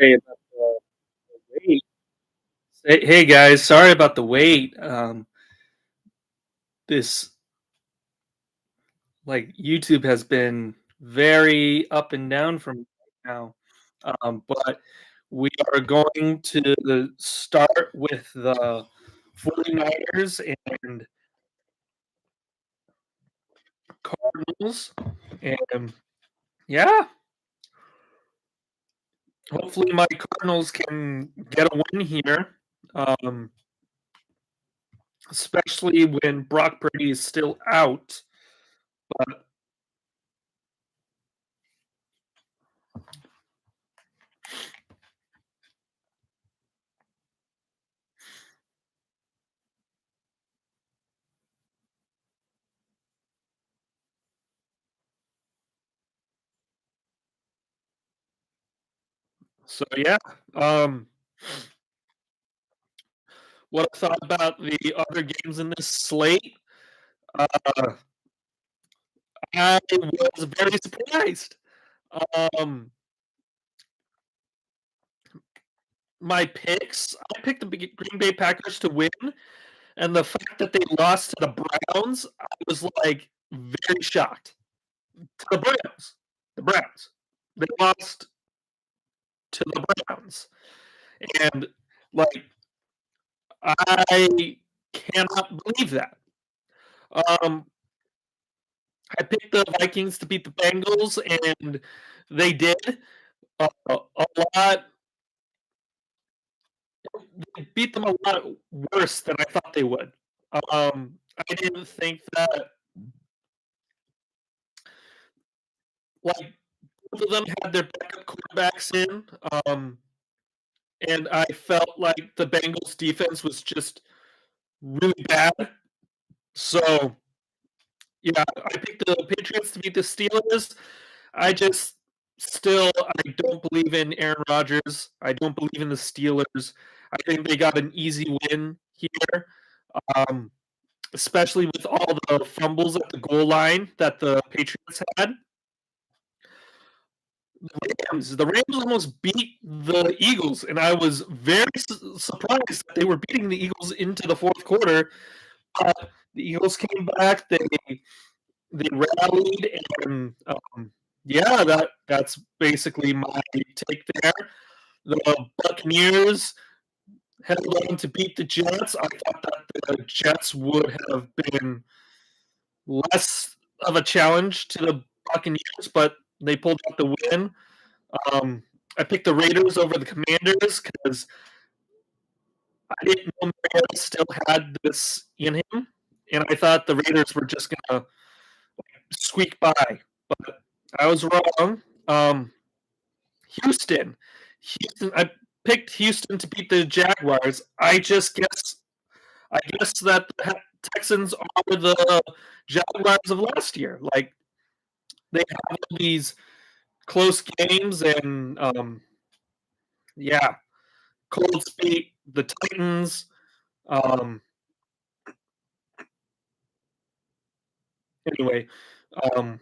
Sorry about the wait. Hey guys, sorry about the wait. This YouTube has been very up and down for me right now. But we are going to start with the 49ers and Cardinals. And yeah, hopefully my Cardinals can get a win here. Um, Especially when Brock Purdy is still out. But so yeah. Um what I thought about the other games in this slate, uh, I was very surprised. Um, my picks, I picked the Green Bay Packers to win, and the fact that they lost to the Browns, I was like very shocked. To the Browns, the Browns, they lost to the Browns, and like I cannot believe that. Um, I picked the Vikings to beat the Bengals, and they did. A lot. They beat them a lot worse than I thought they would. I didn't think that like both of them had their backup quarterbacks in, and I felt like the Bengals defense was just really bad. So yeah, I picked the Patriots to beat the Steelers. I just I don't believe in Aaron Rodgers. I don't believe in the Steelers. I think they got an easy win here. Um, Especially with all the fumbles at the goal line that the Patriots had. The Rams almost beat the Eagles, and I was very surprised that they were beating the Eagles into the fourth quarter. The Eagles came back, they rallied, and yeah, that's basically my take there. The Buccaneers held on to beat the Jets. I thought that the Jets would have been less of a challenge to the Buccaneers, but they pulled out the win. Um, I picked the Raiders over the Commanders because I didn't know Mariota still had this in him, and I thought the Raiders were just gonna squeak by, but I was wrong. Um, Houston, Houston. I picked Houston to beat the Jaguars. I guess that the Texans are the Jaguars of last year. Like they have these close games, and yeah, Colts beat the Titans. Um, anyway, um,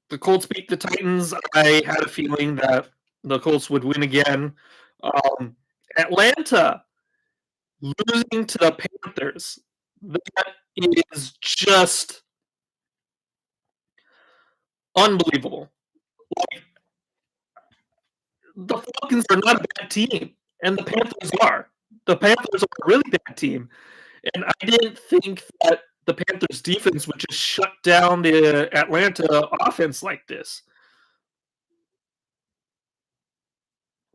the Colts beat the Titans. I had a feeling that the Colts would win again. Um, Atlanta losing to the Panthers. That is just unbelievable. Like, the Falcons are not a bad team, and the Panthers are. The Panthers are a really bad team. And I didn't think that the Panthers defense would just shut down the Atlanta offense like this.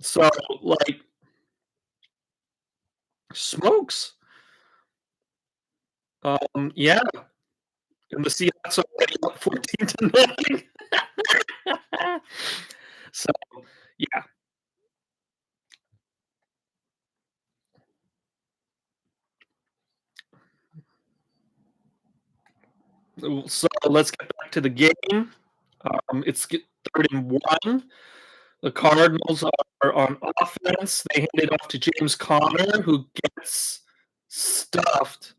So, like, smokes. Yeah. And the Seahawks are already up 14-9. So, yeah. So let's get back to the game. It's third and one. The Cardinals are on offense. They hand it off to James Conner, who gets stuffed.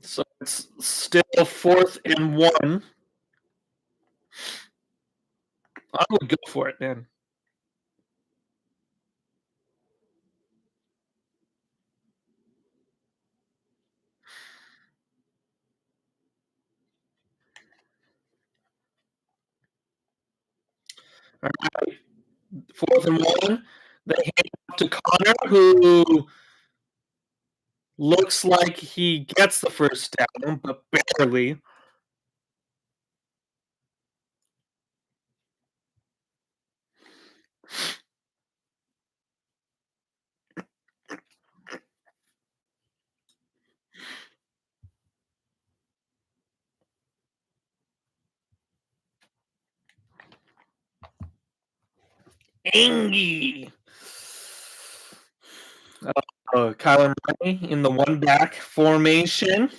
So it's still 4th and 1. I would go for it, man. All right, 4th and 1. They hand off to Connor, who looks like he gets the first down, but barely. Angie. Kyler Murray in the one-back formation.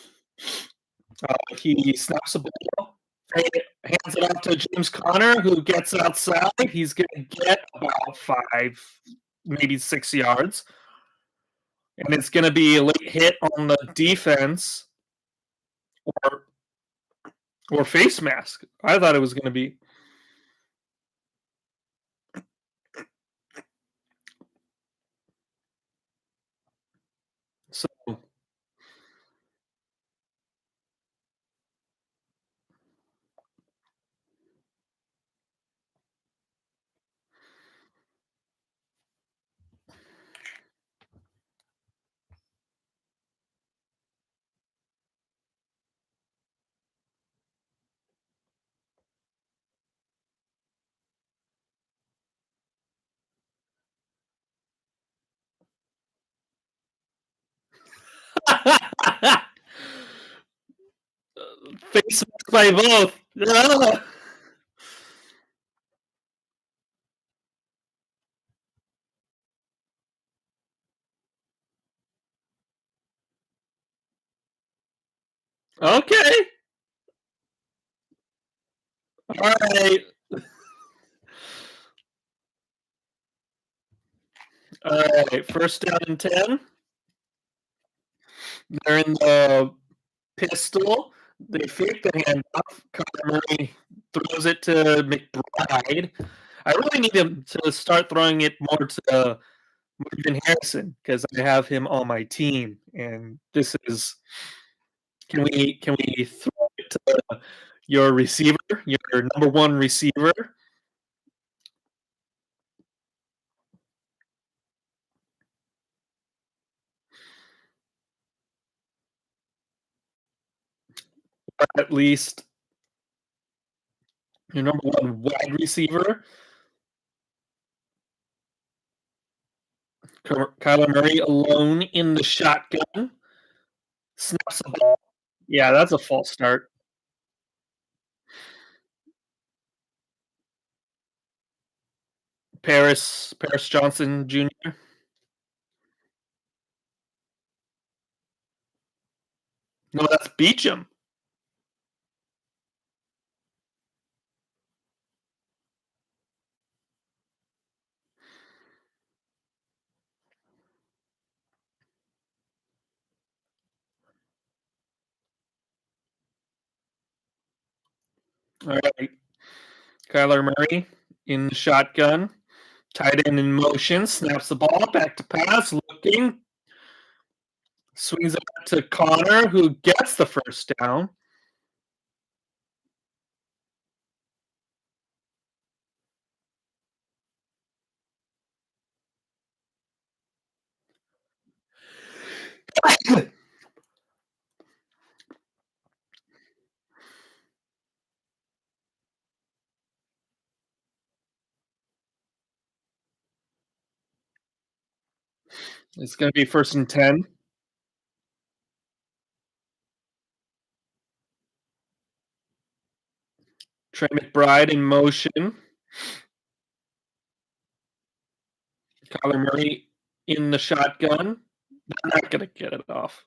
He snaps the ball, hands it off to James Conner, who gets outside. He's going to get about 5, maybe 6 yards. And it's going to be a late hit on the defense or face mask. I thought it was going to be. So face mask by both. Okay. All right. All right. 1st down and 10. They're in the pistol. They fake the handoff. Kyler Murray throws it to McBride. I really need him to start throwing it more to Marvin Harrison because I have him on my team, and this is. Can we throw it to your receiver, your number one receiver? Or at least your number one wide receiver, Kyler Murray, alone in the shotgun, snaps the ball. Yeah, that's a false start. Paris Johnson Jr. No, that's Beecham. All right, Kyler Murray in the shotgun, tight end in motion, snaps the ball back to pass, looking, swings it to Connor, who gets the first down. It's going to be 1st and 10. Trey McBride in motion. Kyler Murray in the shotgun. They're not going to get it off.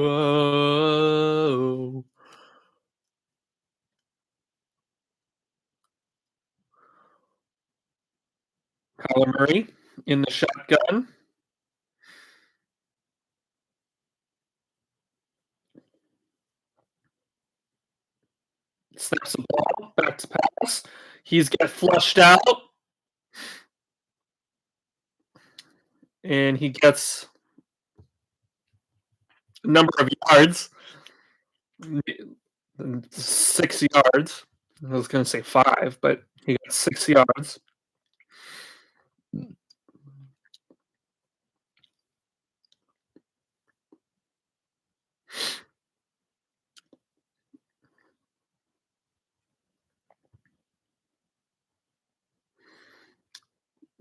Oh. Kyler Murray in the shotgun. Snaps the ball, back to pass. He's got flushed out, and he gets a number of yards. 6 yards. I was going to say 5, but he got 6 yards.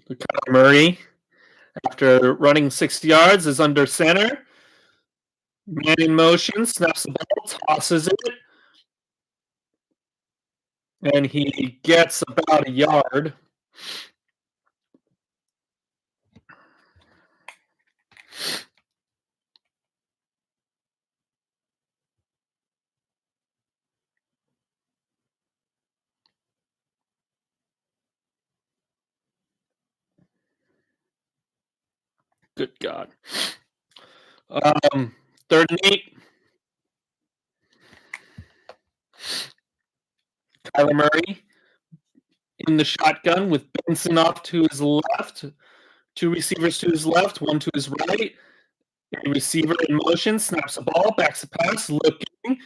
Kyler Murray, after running 60 yards, is under center. Man in motion, snaps the ball, tosses it, and he gets about a yard. Good God. 3rd and 8. Kyler Murray in the shotgun with Benson off to his left. 2 receivers to his left, 1 to his right. A receiver in motion, snaps the ball, backs the pass, looking.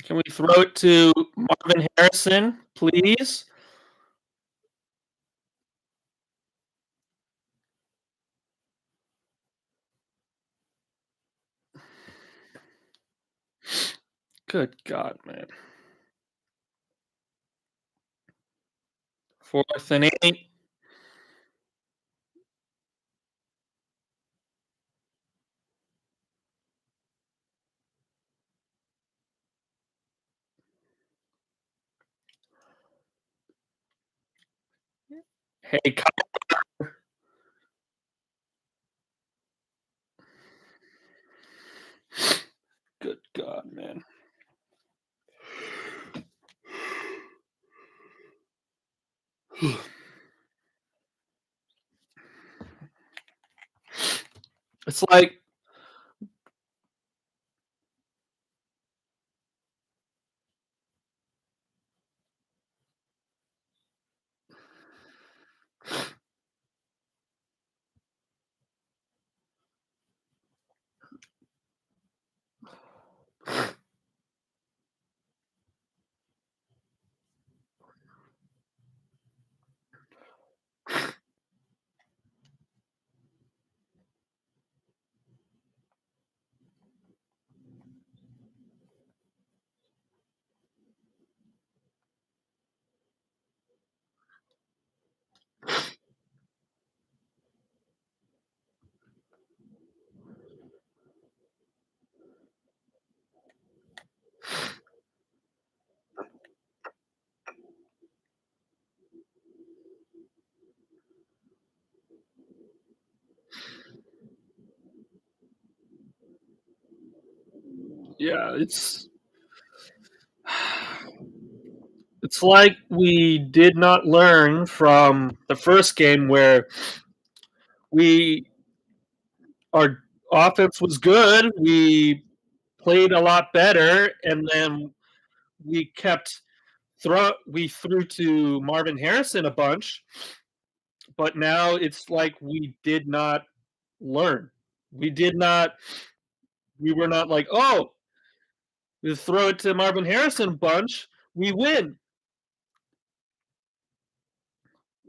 Can we throw it to Marvin Harrison, please? Good God, man. 4th and 8. Hey, good God, man. It's like yeah, it's like we did not learn from the first game where we our offense was good. We played a lot better, and then we threw to Marvin Harrison a bunch, but now it's like we did not learn. We did not. We were not like, oh, we throw it to Marvin Harrison a bunch. We win.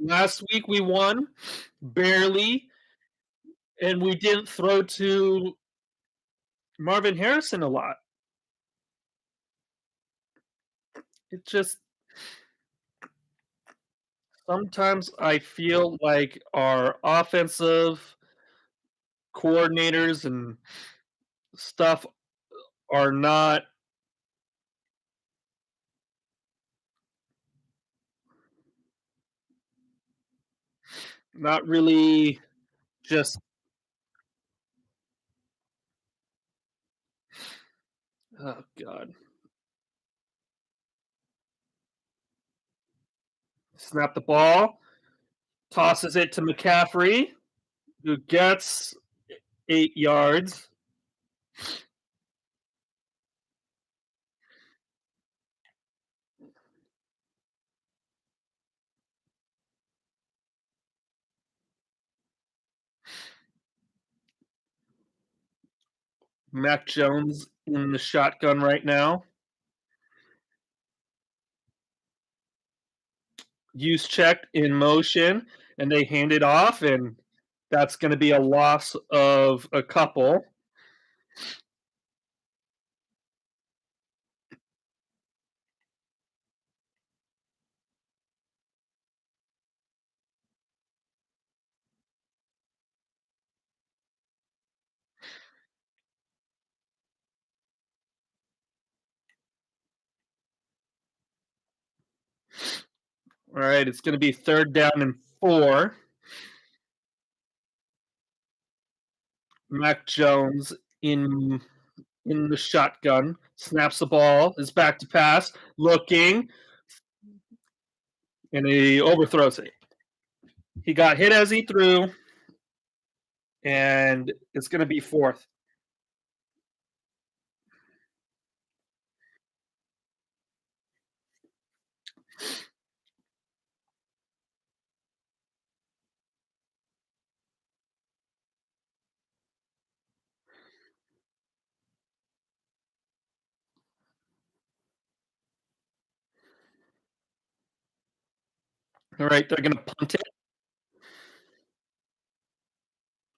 Last week we won barely, and we didn't throw to Marvin Harrison a lot. It just sometimes I feel like our offensive coordinators and stuff are not really just oh god. Snap the ball, tosses it to McCaffrey, who gets 8 yards. Mac Jones in the shotgun right now. Use check in motion, and they hand it off, and that's going to be a loss of a couple. All right, it's going to be 3rd down and 4. Mac Jones in the shotgun, snaps the ball, is back to pass, looking, and he overthrows it. He got hit as he threw, and it's going to be 4th. All right, they're going to punt it.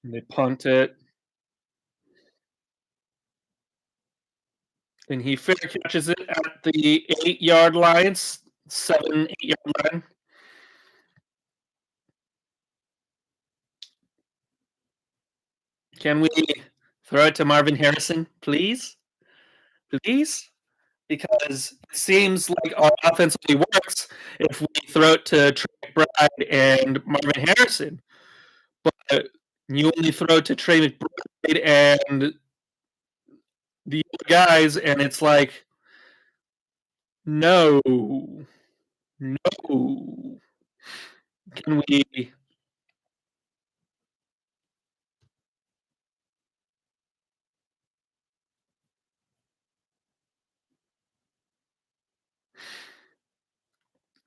And they punt it, and he fair catches it at the 8-yard line, 7, 8-yard line. Can we throw it to Marvin Harrison, please? Please? Because it seems like our offense only works if we throw it to Trey McBride and Marvin Harrison. But you only throw it to Trey McBride and the other guys, and it's like, no, no. Can we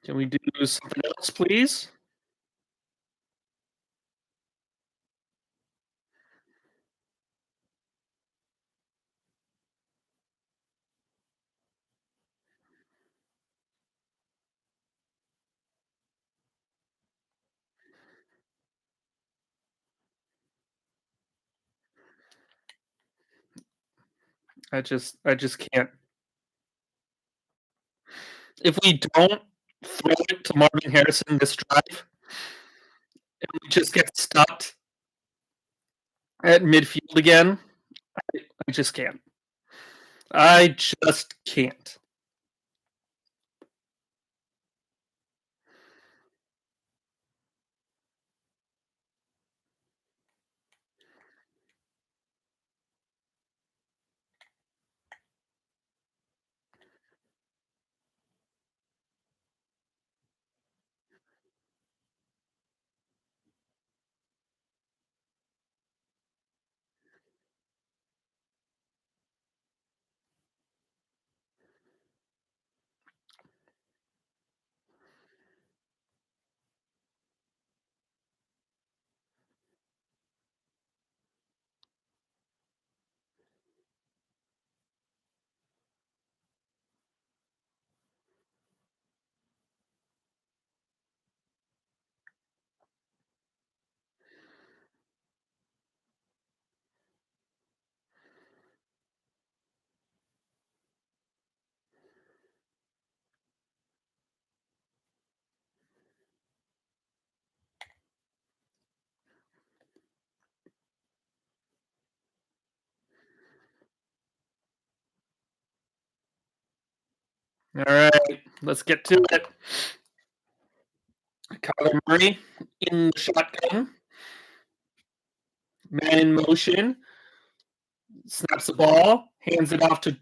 can we do something else, please? I just can't. If we don't throw it to Marvin Harrison this drive, and we just get stopped at midfield again, I just can't. I just can't. All right, let's get to it. Kyler Murray in the shotgun, man in motion, snaps the ball, hands it off to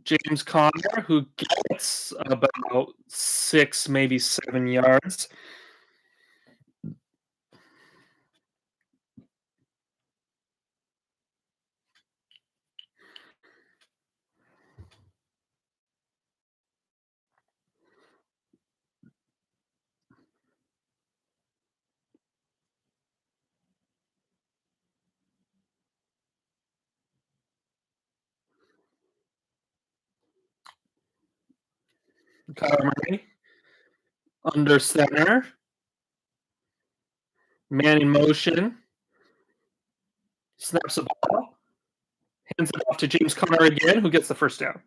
James Conner, who gets about 6, maybe 7 yards. Kyler Murray under center, man in motion, snaps the ball, hands it off to James Conner again, who gets the first down.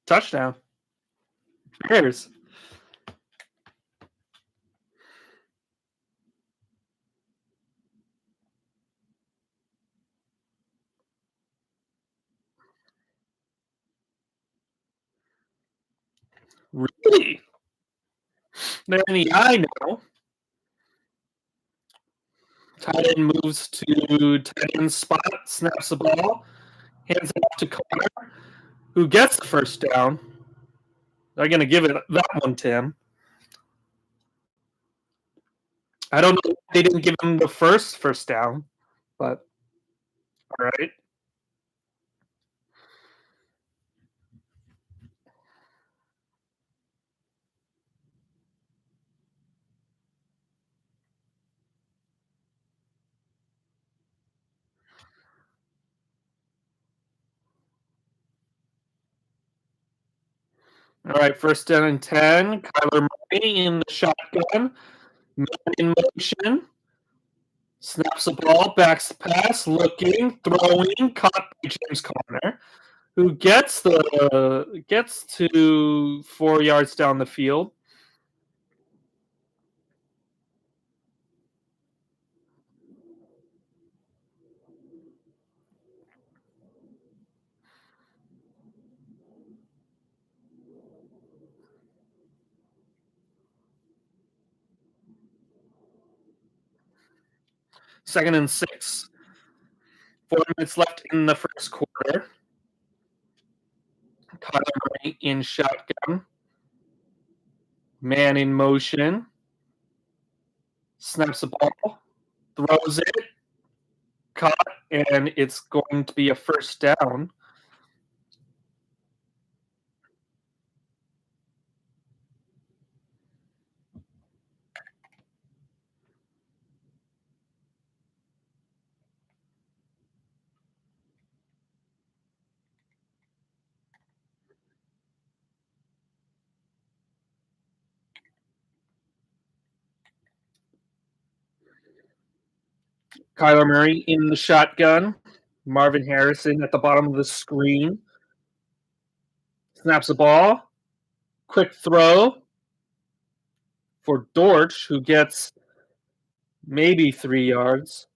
Touchdown. Bears. Really? They're in the eye now. Tight end moves to tight end spot, snaps the ball, hands it off to Conner, who gets the first down. They're going to give it that one to him. I don't know if they didn't give him the first down, but all right. All right, first down and 10. Kyler Murray in the shotgun, man in motion, snaps the ball, backs the pass, looking, throwing, caught by James Conner, who gets to 4 yards down the field. Second and 6. 4 minutes left in the first quarter. Kyler Murray in shotgun, man in motion, snaps the ball, throws it, caught, and it's going to be a first down. Kyler Murray in the shotgun, Marvin Harrison at the bottom of the screen, snaps the ball, quick throw for Dortch, who gets maybe 3 yards.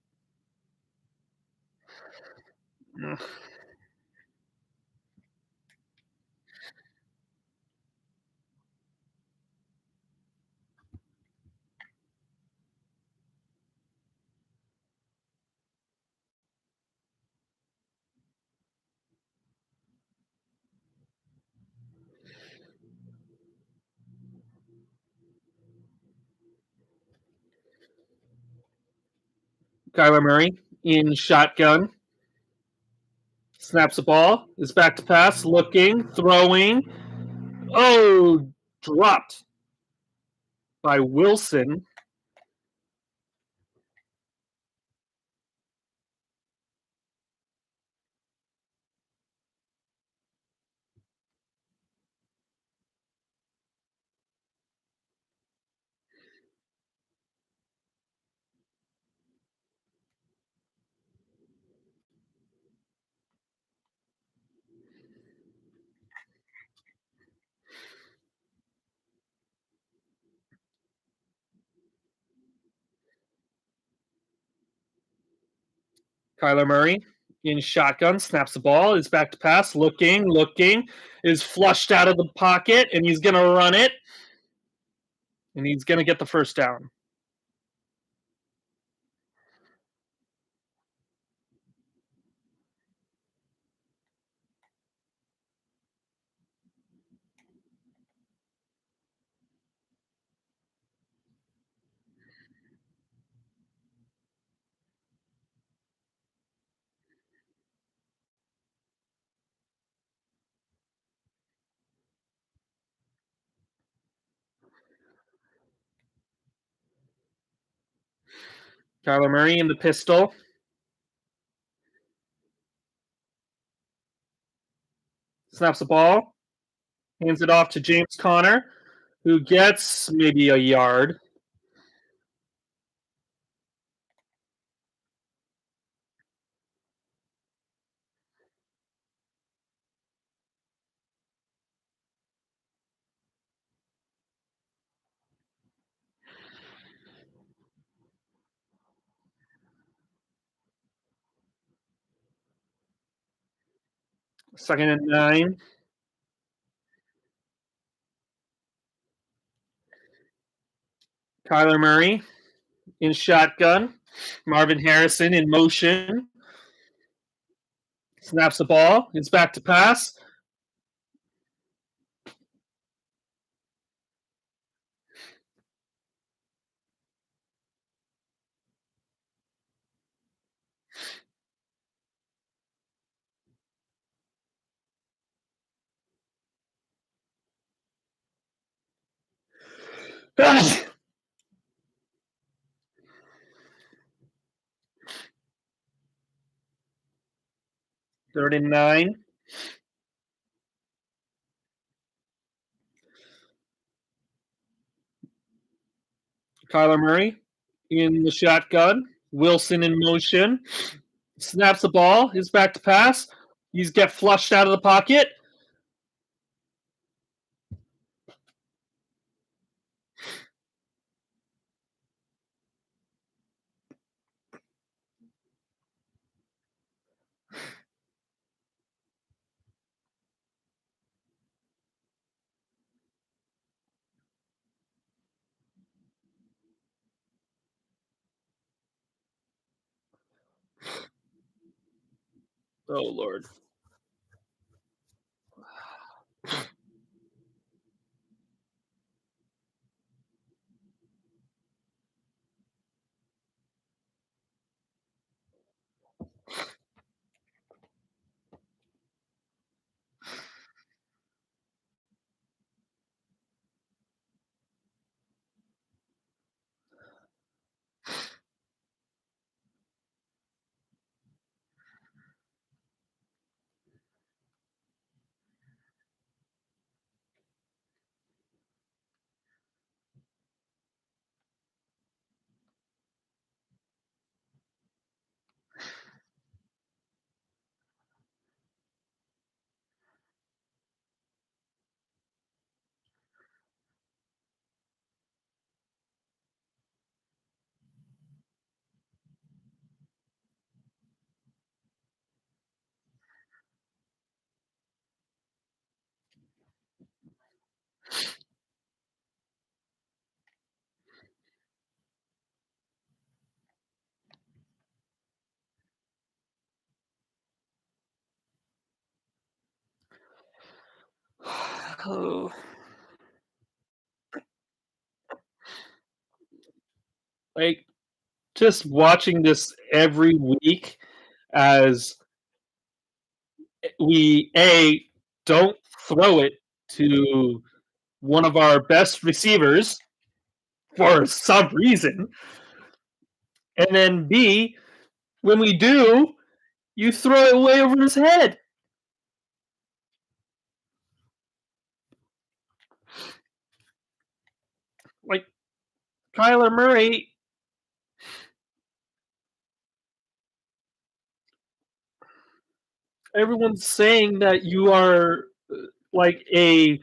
Kyler Murray in shotgun, snaps the ball, is back to pass, looking, throwing. Oh, dropped by Wilson. Kyler Murray in shotgun, snaps the ball, is back to pass, looking, is flushed out of the pocket, and he's going to run it, and he's going to get the first down. Kyler Murray in the pistol. Snaps the ball, hands it off to James Conner, who gets maybe a yard. Second and 9. Kyler Murray in shotgun. Marvin Harrison in motion. Snaps the ball. It's back to pass. Third and 9. Kyler Murray in the shotgun. Wilson in motion. Snaps the ball. Is back to pass. He's get flushed out of the pocket. Oh, Lord. Oh. Like, just watching this every week as we don't throw it to one of our best receivers for some reason, and then B, when we do, you throw it way over his head. Like Kyler Murray, everyone's saying that you are like a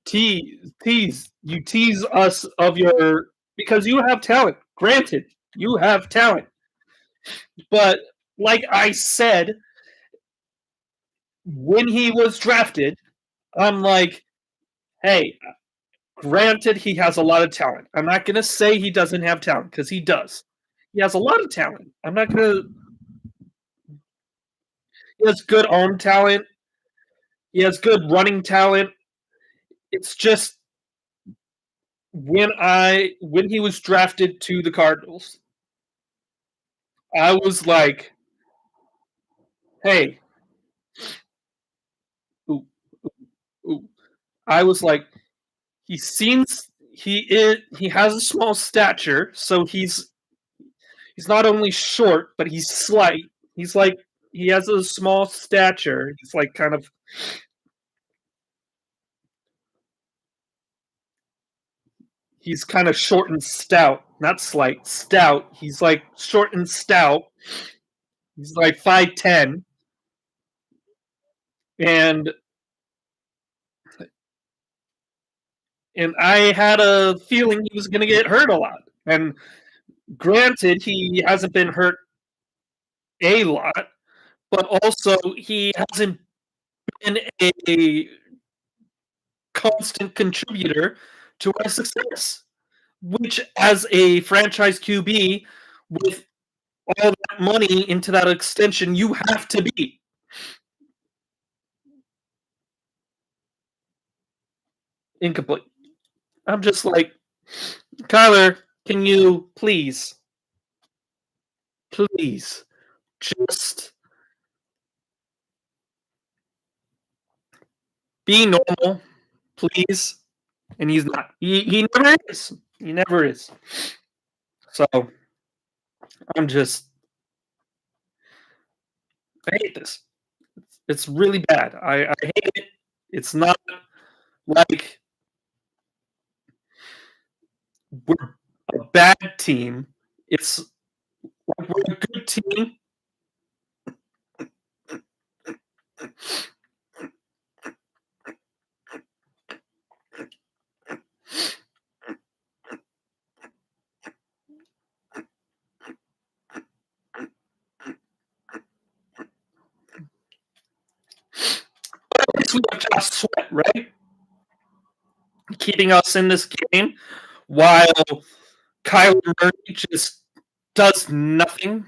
tease. You tease us of your because you have talent. Granted, you have talent, but like I said, when he was drafted, I'm like, hey, granted, he has a lot of talent. I'm not going to say he doesn't have talent because he does. He has a lot of talent. I'm not going to. He has good arm talent. He has good running talent. It's just when he was drafted to the Cardinals, I was like, hey, ooh, ooh. I was like, he has a small stature, so he's not only short, but he's slight. He's like he has a small stature. He's like he's kind of short and stout, not slight, stout. He's like short and stout. He's like 5'10", and I had a feeling he was going to get hurt a lot. And granted, he hasn't been hurt a lot, but also he hasn't been a constant contributor to our success. Which, as a franchise QB with all that money into that extension, you have to be incomplete. I'm just like, Kyler, can you please, just be normal, please? And he's not. He never is. He never is. So I'm just, I hate this. It's really bad. I hate it. It's not like we're a bad team. It's like we're a good team. But at least we have Josh Sweat, right? Keeping us in this game while Kyler Murray just does nothing.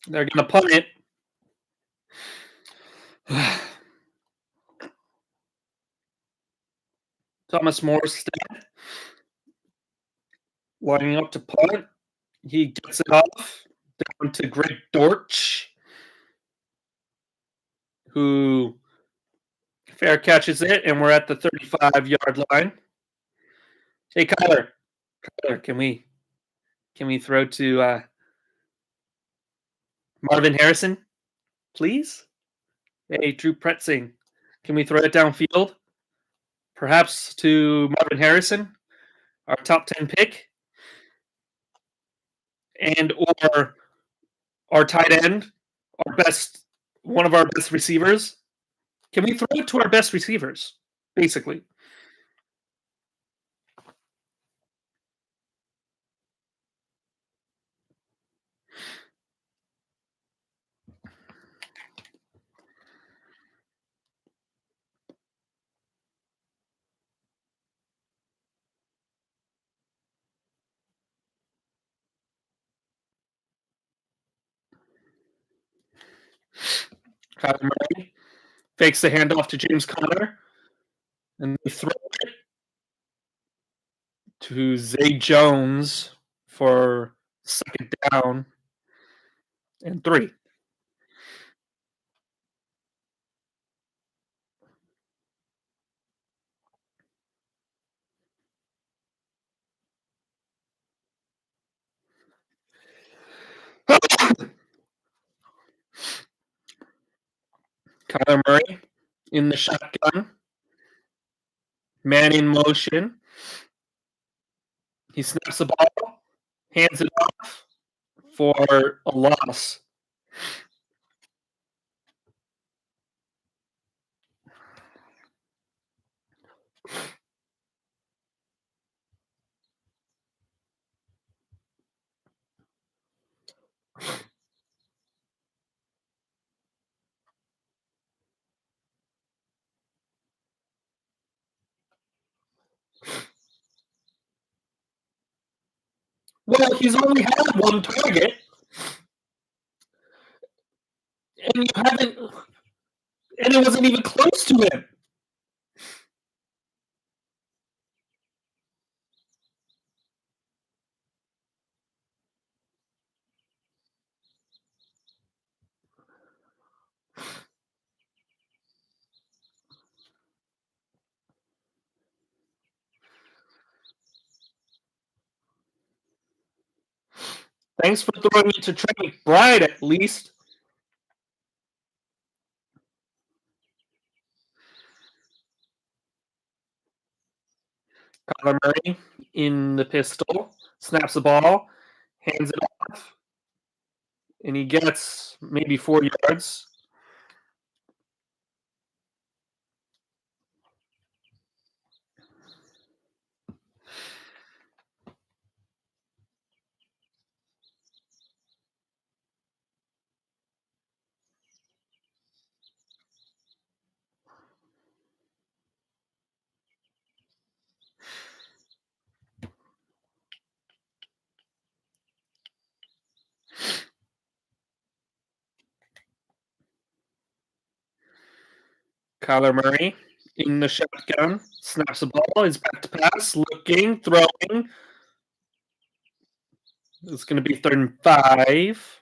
They're going to punt it. Thomas Morstead lining up to punt. He gets it off down to Greg Dortch, who fair catches it, and we're at the 35-yard line. Hey, Kyler, can we throw to Marvin Harrison, please? Hey, Drew Pretzing, can we throw it downfield? Perhaps to Marvin Harrison, our top 10 pick, and or our tight end, one of our best receivers. Can we throw it to our best receivers, basically? Kyler Murray fakes the handoff to James Conner, and they throw it to Zay Jones for second down and 3. Kyler Murray in the shotgun, man in motion. He snaps the ball, hands it off for a loss. Well, he's only had one target, and you haven't, and it wasn't even close to him. Thanks for throwing it to Trey McBride, at least. Kyler Murray in the pistol, snaps the ball, hands it off, and he gets maybe 4 yards. Kyler Murray in the shotgun, snaps the ball, is back to pass, looking, throwing. It's going to be 3rd and 5.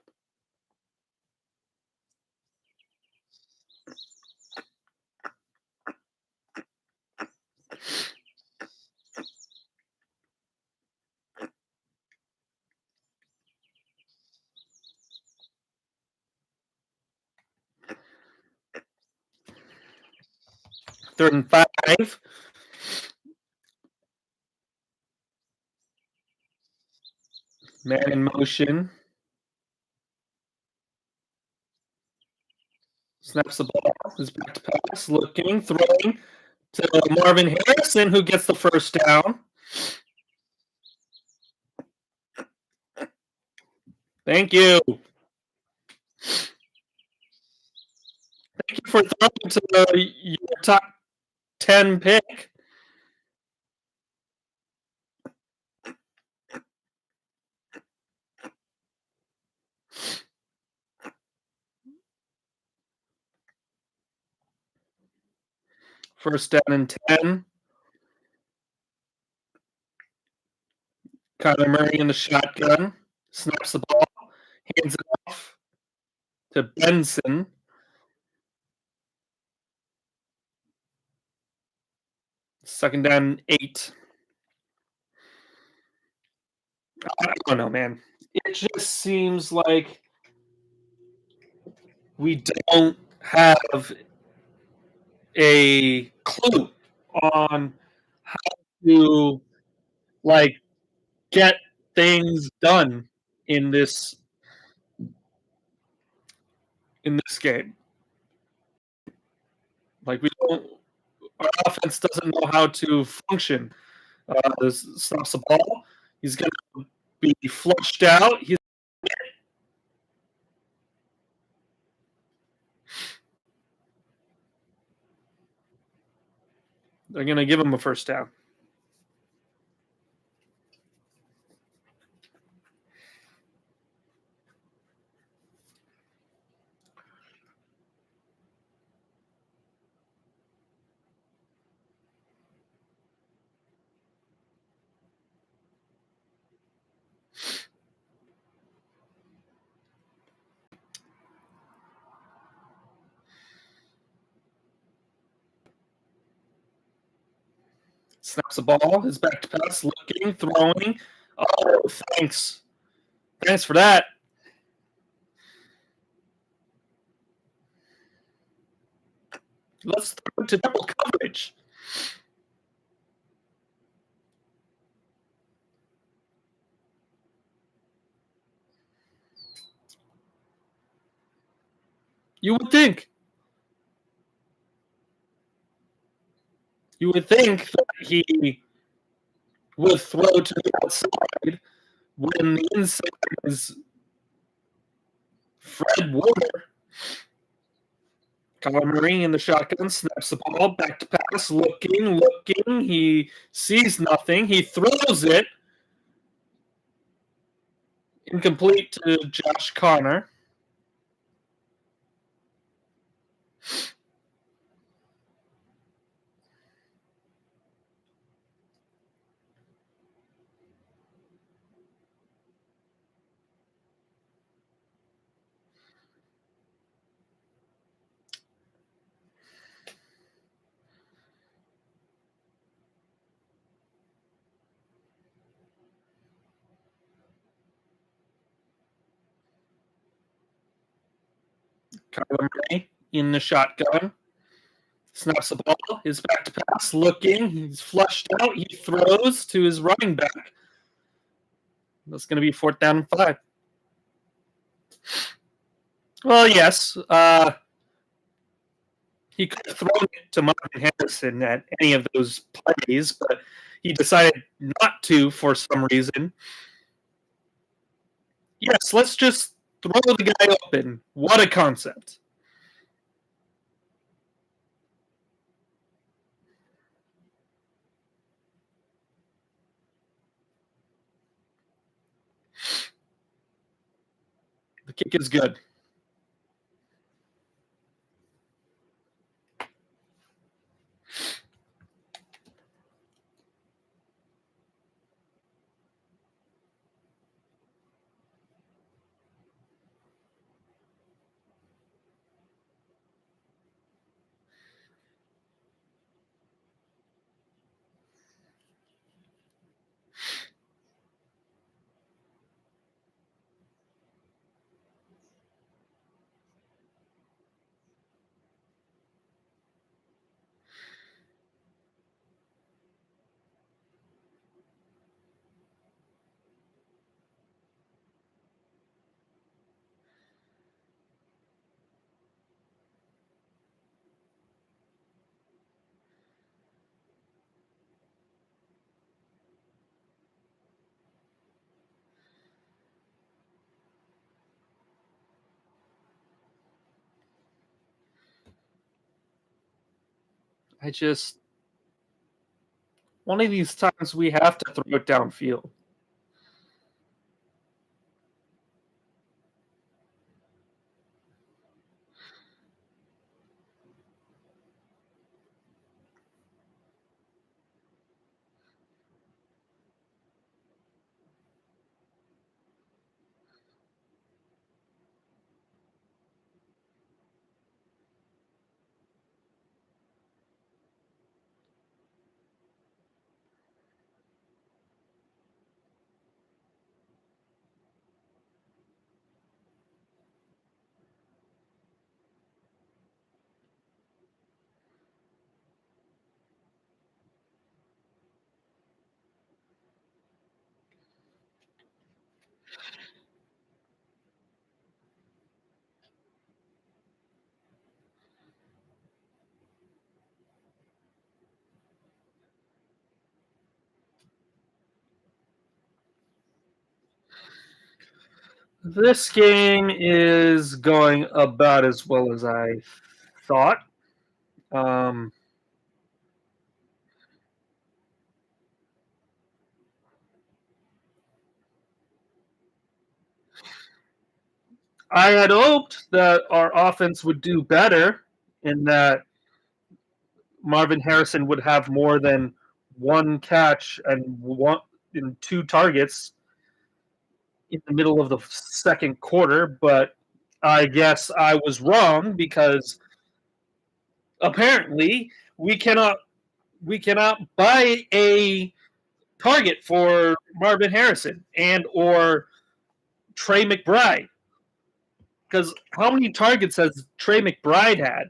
Third and 5. Man in motion. Snaps the ball, is back to pass, looking, throwing to Marvin Harrison, who gets the first down. Thank you. Thank you for throwing to your top 10 pick. First down and 10. Kyler Murray in the shotgun. Snaps the ball. Hands it off to Benson. Second down 8. I don't know, man. It just seems like we don't have a clue on how to like get things done in this game. Like we don't, our offense doesn't know how to function. Stops the ball. He's going to be flushed out. They're going to give him a first down. Snaps the ball. His back to pass. Looking, throwing. Oh, thanks. Thanks for that. Let's throw it to double coverage. You would think. You would think that he would throw to the outside when the inside is Fred Warner. Kyler Murray in the shotgun, snaps the ball, back to pass, looking. He sees nothing. He throws it. Incomplete to Josh Connor. Kyler Murray in the shotgun. Snaps the ball. His back to pass. Looking. He's flushed out. He throws to his running back. That's going to be 4th down and 5. Well, yes. He could have thrown it to Marvin Harrison at any of those plays, but he decided not to for some reason. Yes, let's just throw the guy open. What a concept. The kick is good. One of these times we have to throw it downfield. This game is going about as well as I thought. Um, I had hoped that our offense would do better and that Marvin Harrison would have more than one catch and two targets in the middle of the second quarter, but I guess I was wrong because apparently we cannot buy a target for Marvin Harrison and or Trey McBride. Because how many targets has Trey McBride had?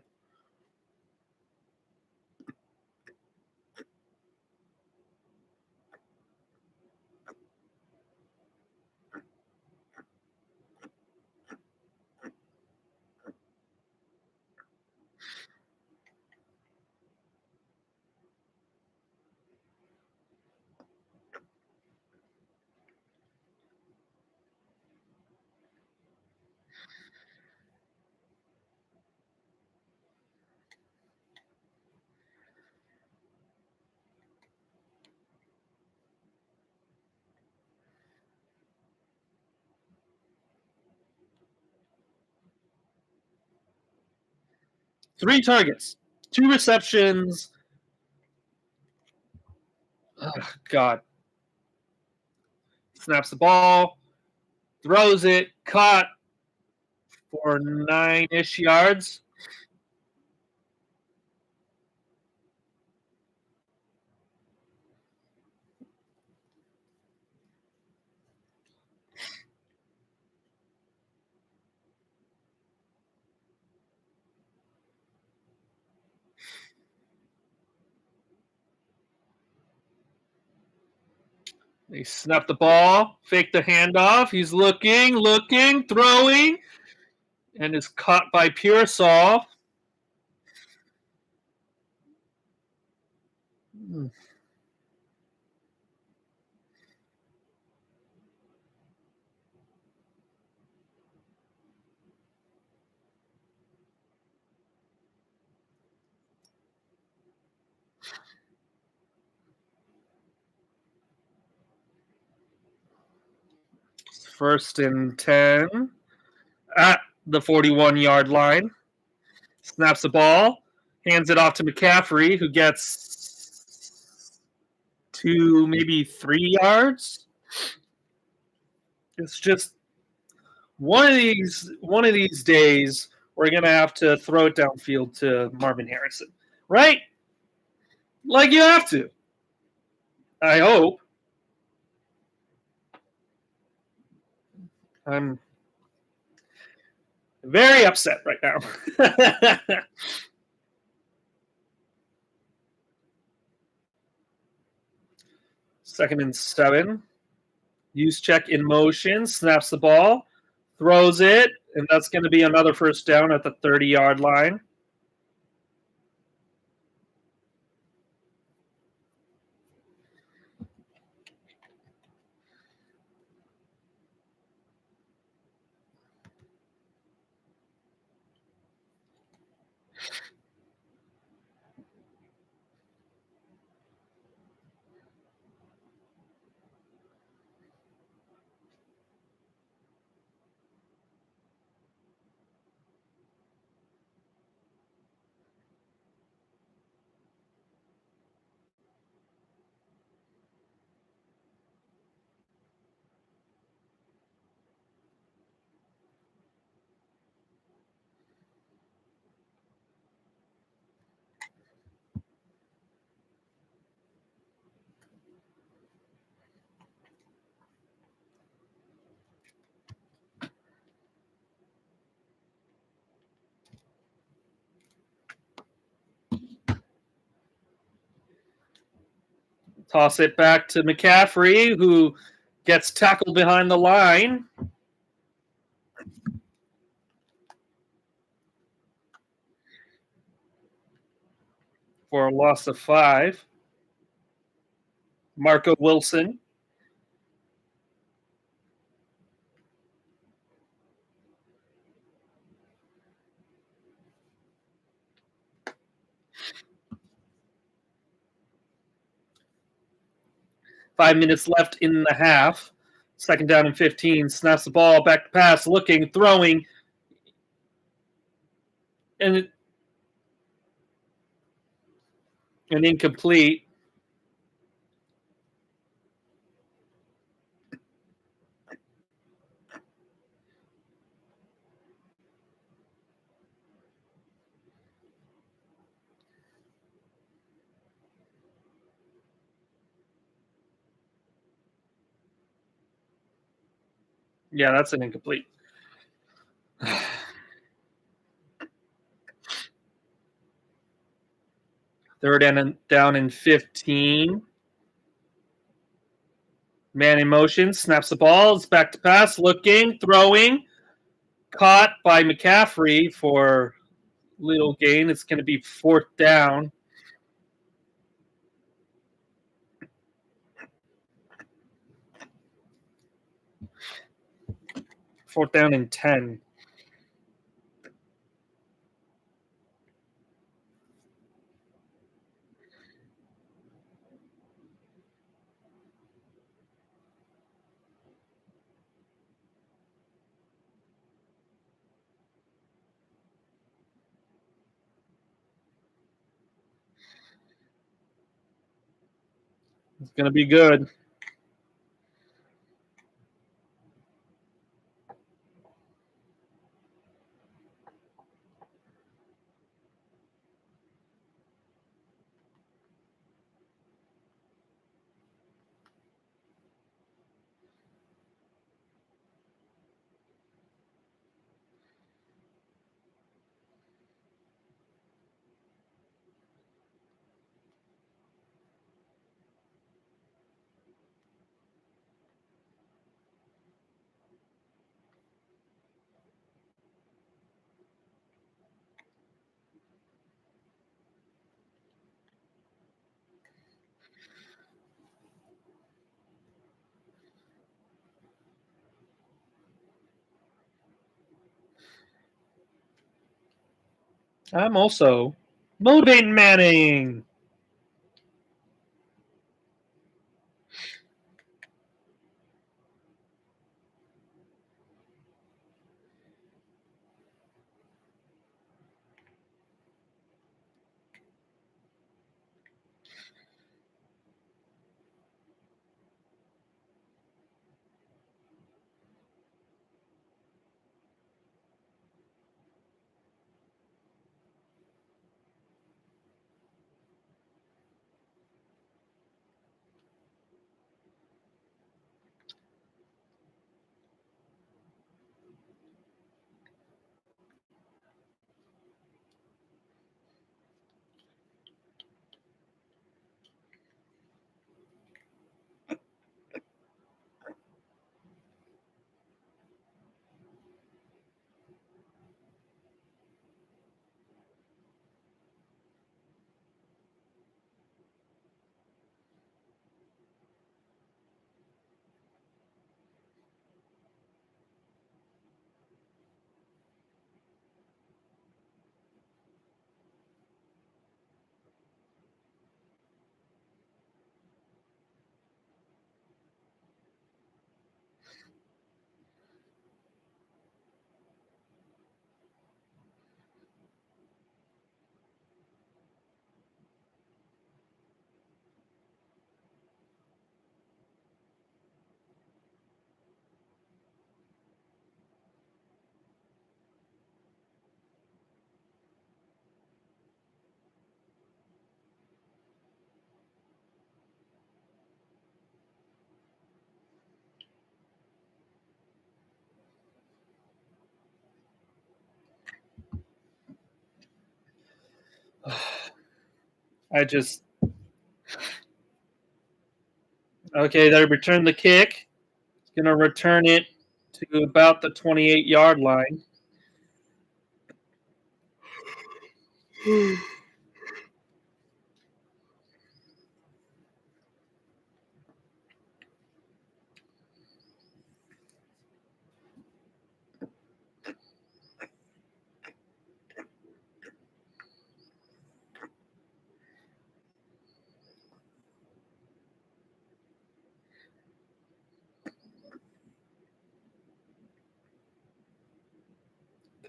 Three targets, two receptions. Oh, God. Snaps the ball, throws it, caught for 9-ish yards. They snap the ball, fake the handoff. He's looking, throwing, and is caught by Pearsall. First and 10 at the 41-yard line. Snaps the ball, hands it off to McCaffrey, who gets 2, maybe 3 yards. It's just one of these days we're gonna have to throw it downfield to Marvin Harrison, right? Like you have to. I hope. I'm very upset right now. Second and 7. Use check in motion, snaps the ball, throws it, and that's going to be another first down at the 30-yard line. Toss it back to McCaffrey, who gets tackled behind the line. For a loss of 5. Marco Wilson. 5 minutes left in the half. 2nd down and 15. Snaps the ball, back to pass, looking, throwing, and an incomplete. Yeah, that's an incomplete. 3rd down and 15. Man in motion, snaps the ball, it's back to pass, looking, throwing, caught by McCaffrey for little gain. It's going to be 4th down. 4th down and 10. It's going to be good. I'm also motivating Manning. Okay, they return the kick. It's going to return it to about the 28-yard line.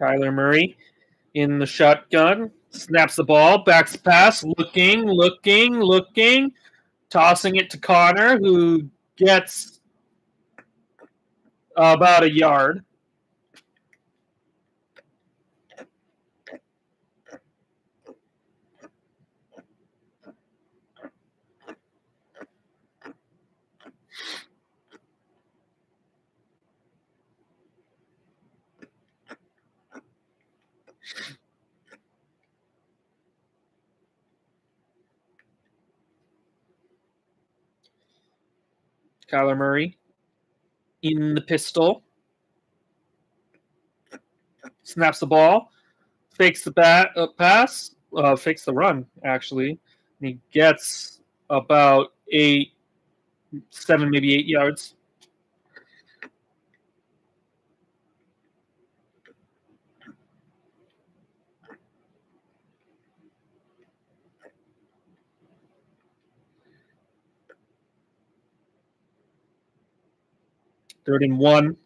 Kyler Murray in the shotgun. Snaps the ball. Backs the pass. Looking. Tossing it to Connor, who gets about a yard. Kyler Murray in the pistol. Snaps the ball. Fakes the pass. Fakes the run, actually. And he gets about 7, maybe 8 yards. Third and 1.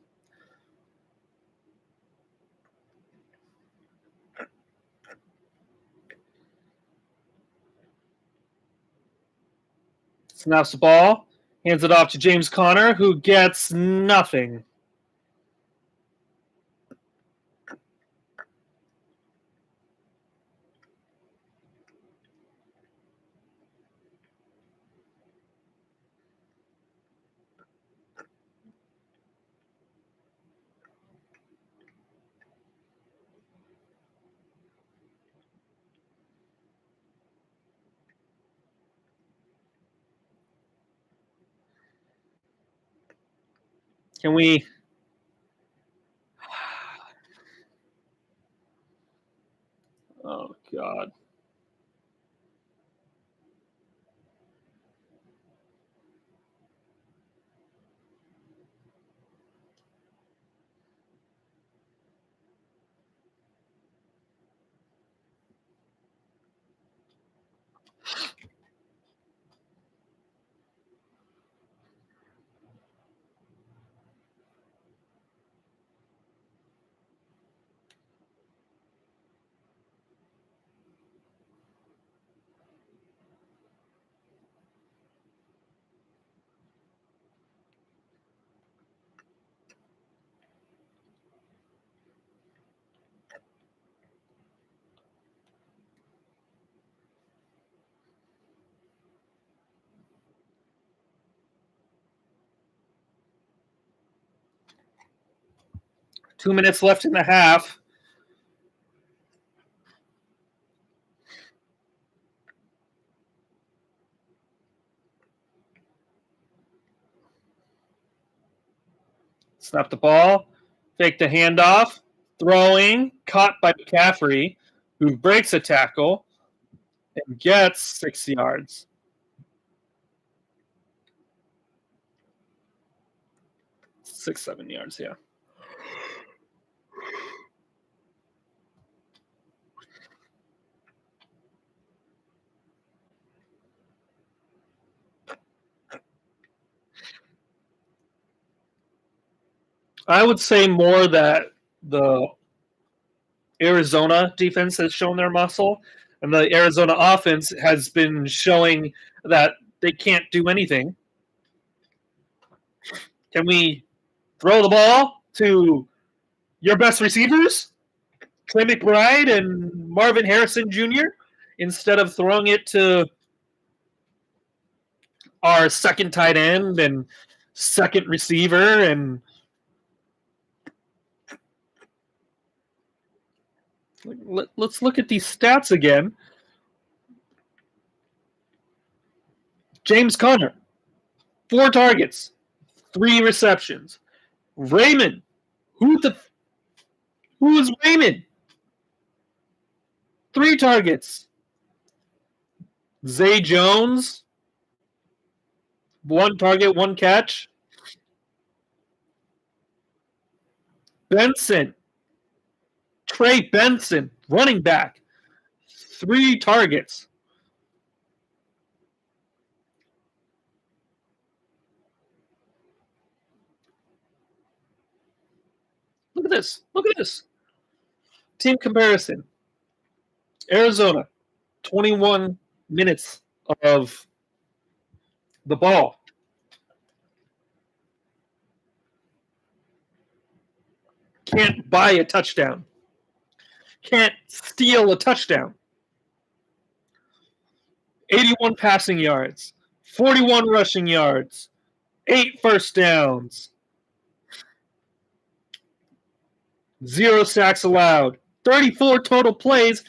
Snaps the ball. Hands it off to James Conner, who gets nothing. Can we... Oh, God. Two minutes left in the half. Snap the ball. Fake the handoff. Throwing. Caught by McCaffrey, who breaks a tackle and gets 6 yards. 6, 7 yards, yeah. I would say more that the Arizona defense has shown their muscle, and the Arizona offense has been showing that they can't do anything. Can we throw the ball to your best receivers, Trey McBride and Marvin Harrison Jr., instead of throwing it to our second tight end and second receiver? And let's look at these stats again. James Conner, 4 targets, 3 receptions. Raymond, who is Raymond? 3 targets. Zay Jones, 1 target, 1 catch. Benson, Trey Benson, running back, 3 targets. Look at this. Team comparison. Arizona, 21 minutes of the ball. Can't buy a touchdown. Can't steal a touchdown. 81 passing yards, 41 rushing yards, 8 first downs, 0 sacks allowed, 34 total plays,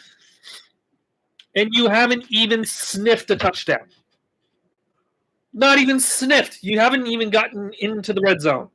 and you haven't even sniffed a touchdown. Not even sniffed. You haven't even gotten into the red zone.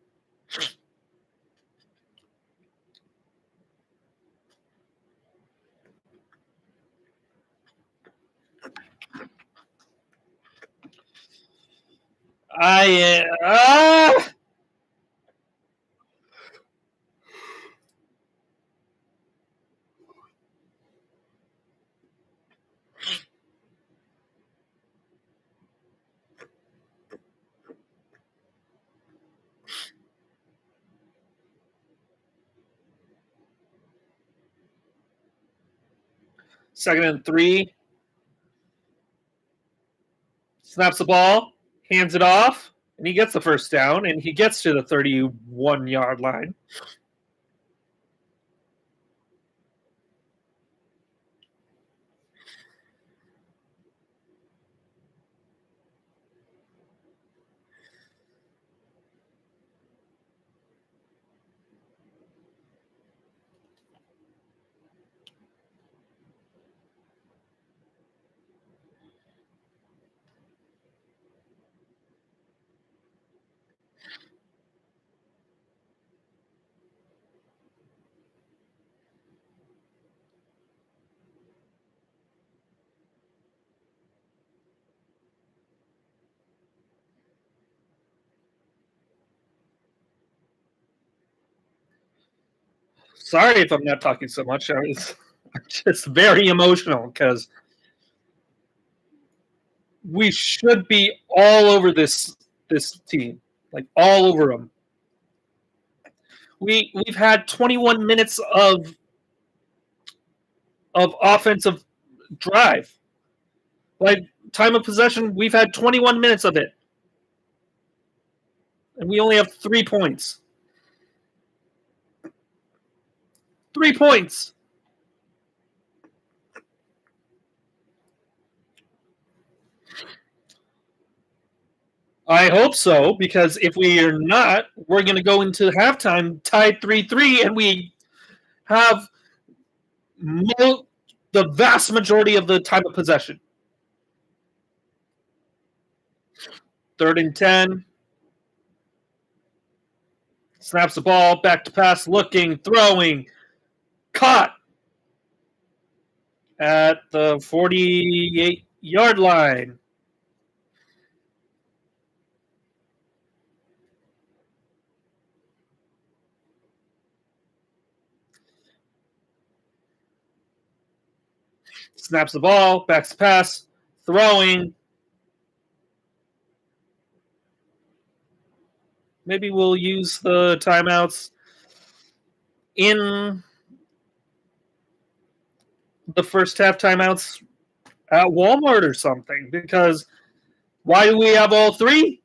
Second and 3. Snaps the ball, hands it off, and he gets the first down, and he gets to the 31-yard line. Sorry if I'm not talking so much. I'm just very emotional because we should be all over this team, like all over them. We've had 21 minutes of offensive drive. Like time of possession, we've had 21 minutes of it, and we only have 3 points. 3 points. I hope so, because if we are not, we're going to go into halftime tied 3-3, and we have the vast majority of the time of possession. 3rd and 10. Snaps the ball, back to pass, looking, throwing, caught at the 48-yard line. Snaps the ball, backs to pass, throwing. Maybe we'll use the timeouts in the first half timeouts at Walmart or something, because why do we have all 3?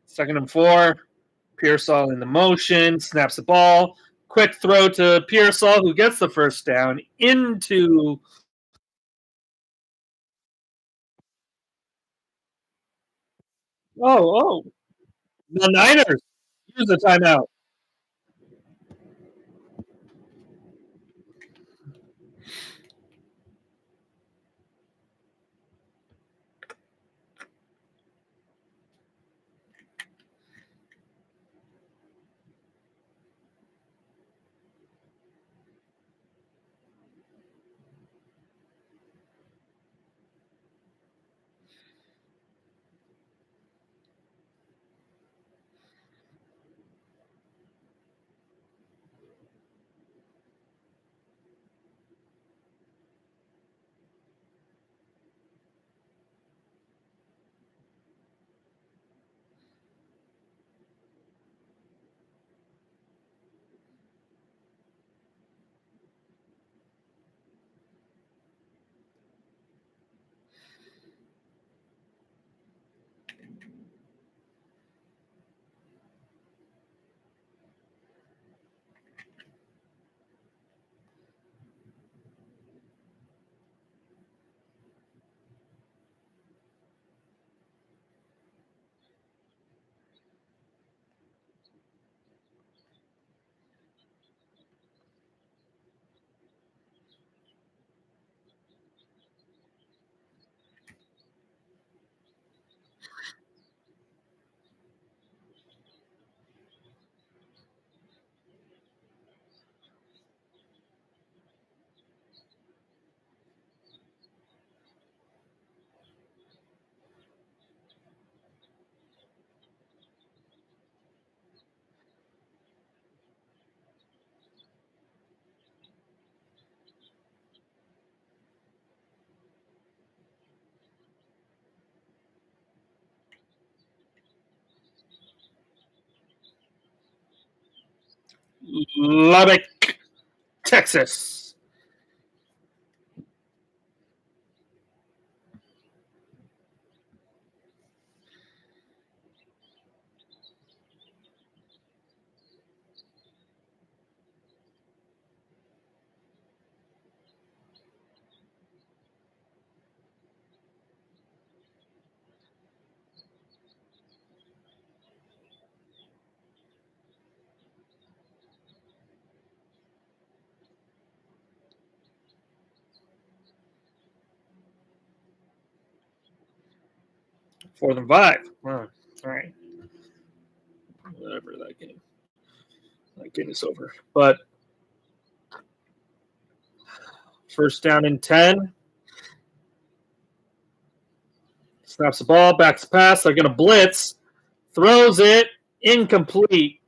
Second and 4. Pearsall in the motion, snaps the ball. Quick throw to Pearsall, who gets the first down into the Niners use a timeout. Lubbock, Texas. Fourth and 5. All right. Whatever that game. That game is over. But first down and 10. Snaps the ball, backs the pass. They're going to blitz. Throws it. Incomplete.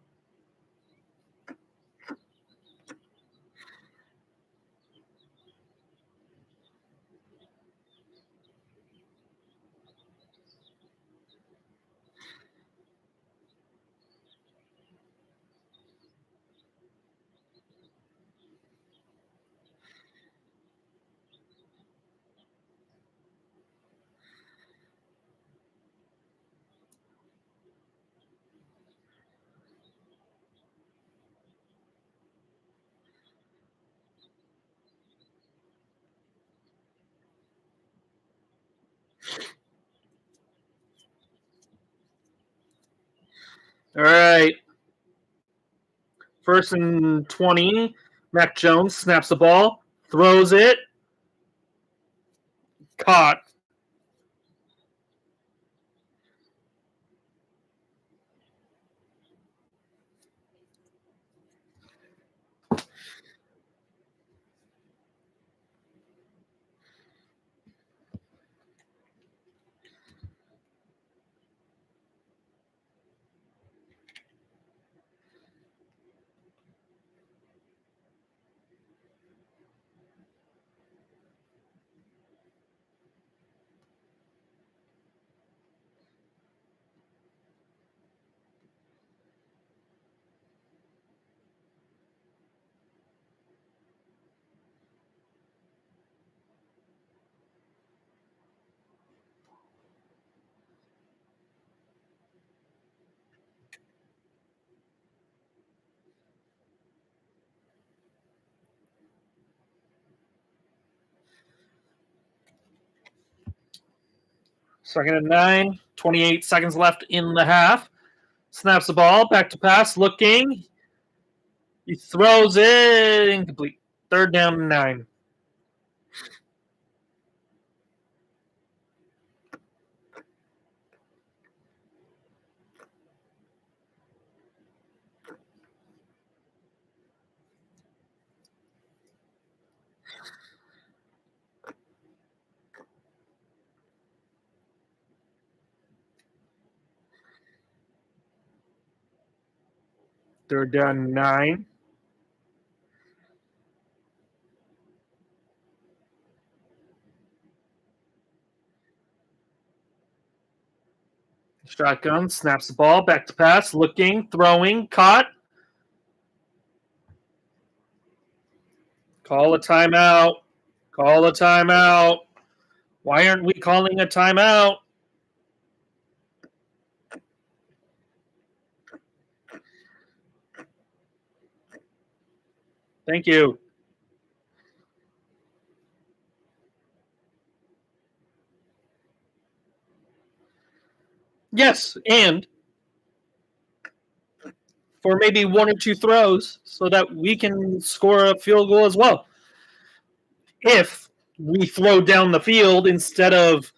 All right. First and 20. Mac Jones snaps the ball, throws it. Caught. Second and 9. 28 seconds left in the half. Snaps the ball, back to pass, looking. He throws it, incomplete. Third down and 9. Third down and 9. Shotgun, snaps the ball, back to pass, looking, throwing, caught. Call a timeout. Call a timeout. Why aren't we calling a timeout? Thank you. Yes, and for maybe one or two throws so that we can score a field goal as well. If we throw down the field instead of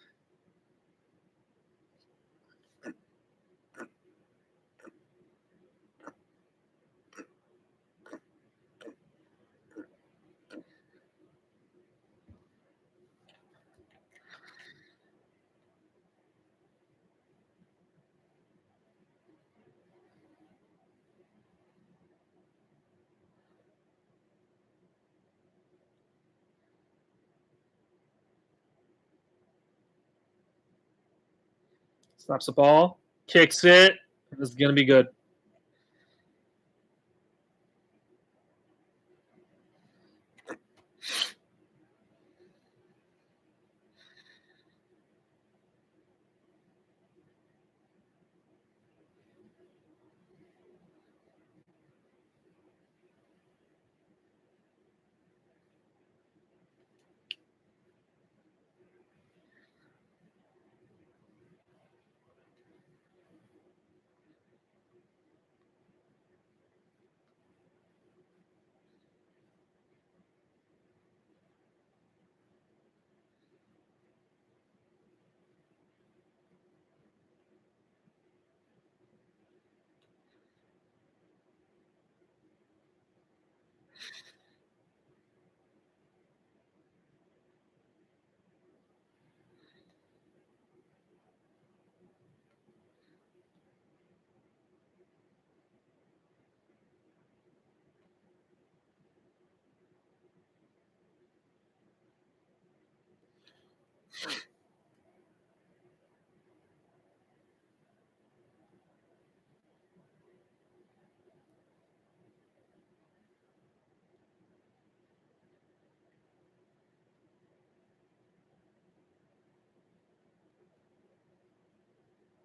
snaps the ball, kicks it, this is going to be good.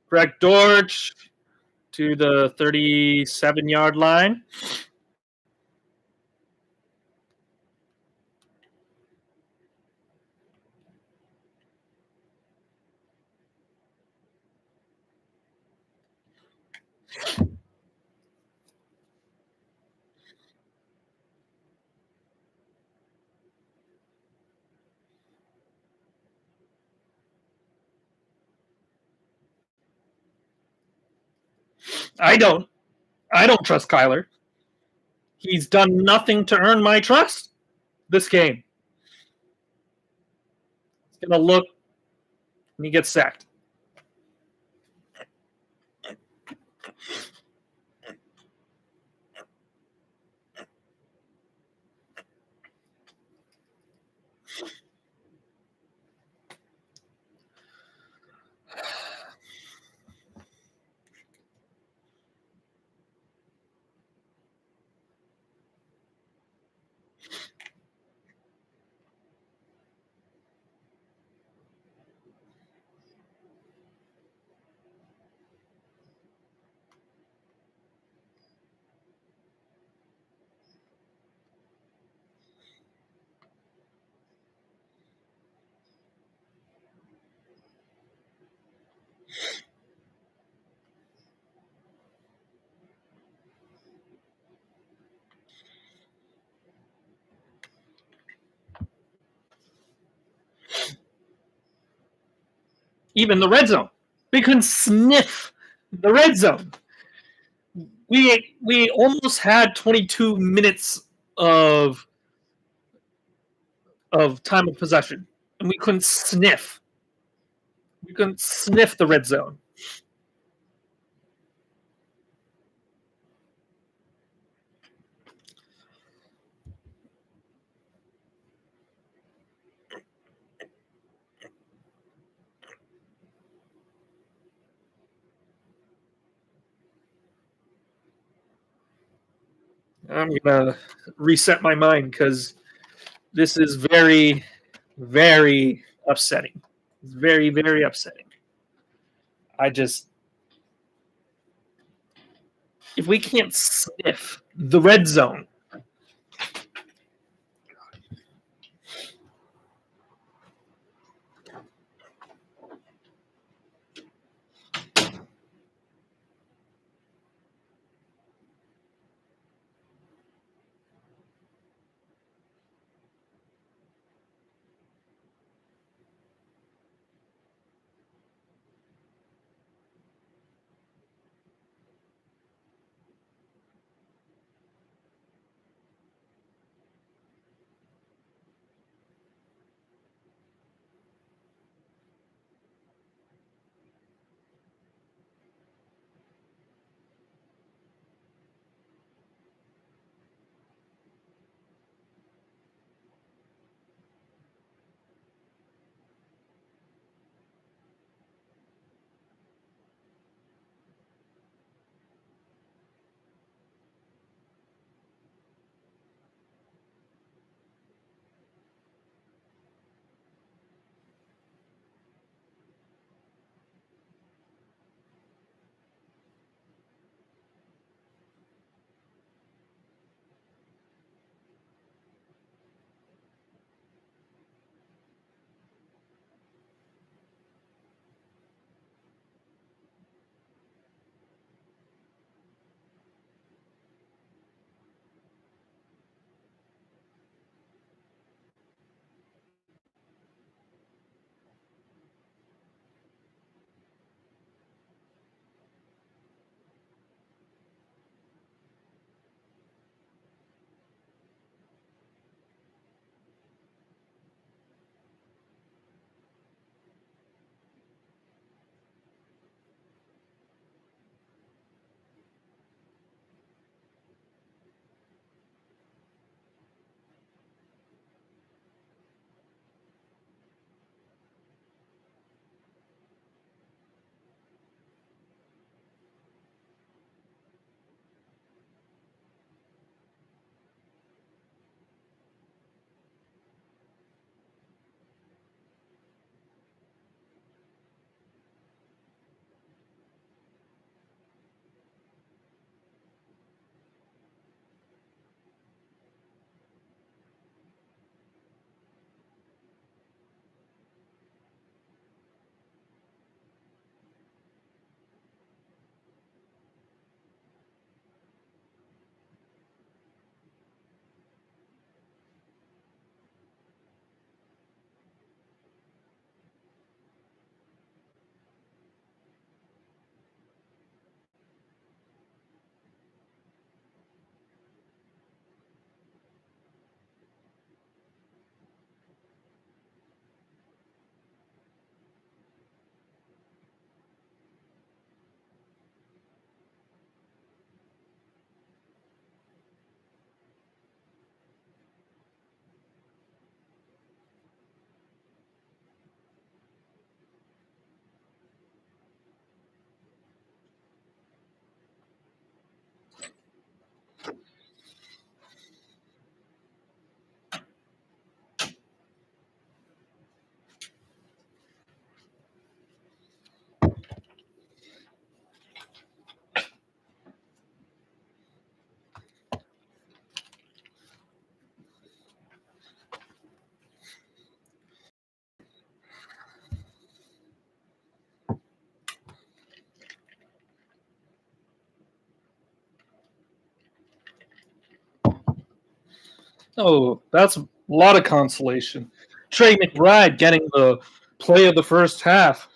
Greg Dortch to the 37-yard line. I don't trust Kyler. He's done nothing to earn my trust this game. He's going to look and he gets sacked. Even the red zone. We couldn't sniff the red zone. We almost had 22 minutes of time of possession, and we couldn't sniff. We couldn't sniff the red zone. I'm gonna reset my mind because this is very, very upsetting. It's very, very upsetting. I just, if we can't sniff the red zone, Oh, that's a lot of consolation. Trey McBride getting the play of the first half.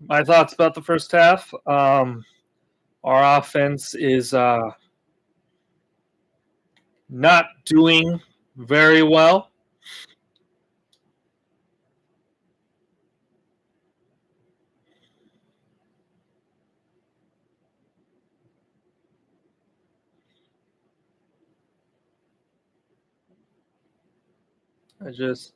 My thoughts about the first half. Our offense is not doing very well. I just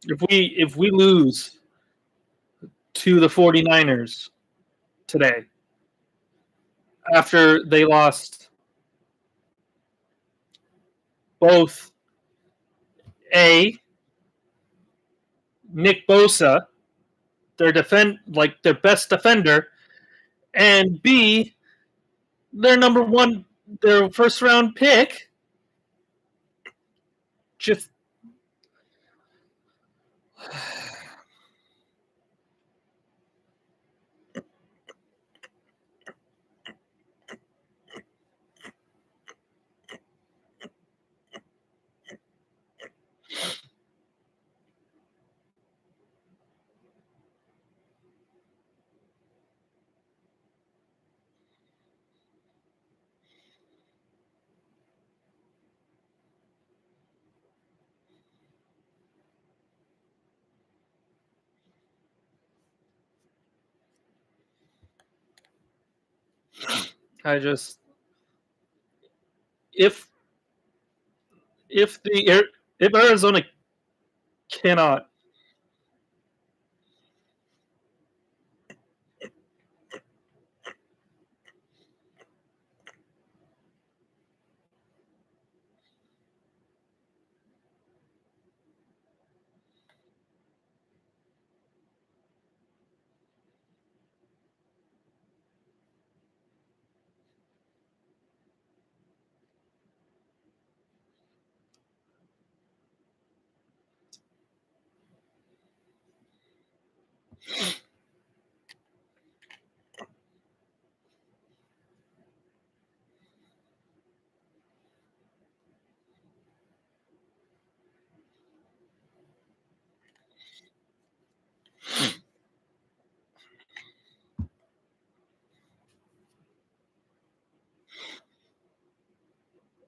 if we lose to the 49ers today after they lost both A, Nick Bosa, their best defender, and B, their number one, their first round pick. Just I just if if the if Arizona cannot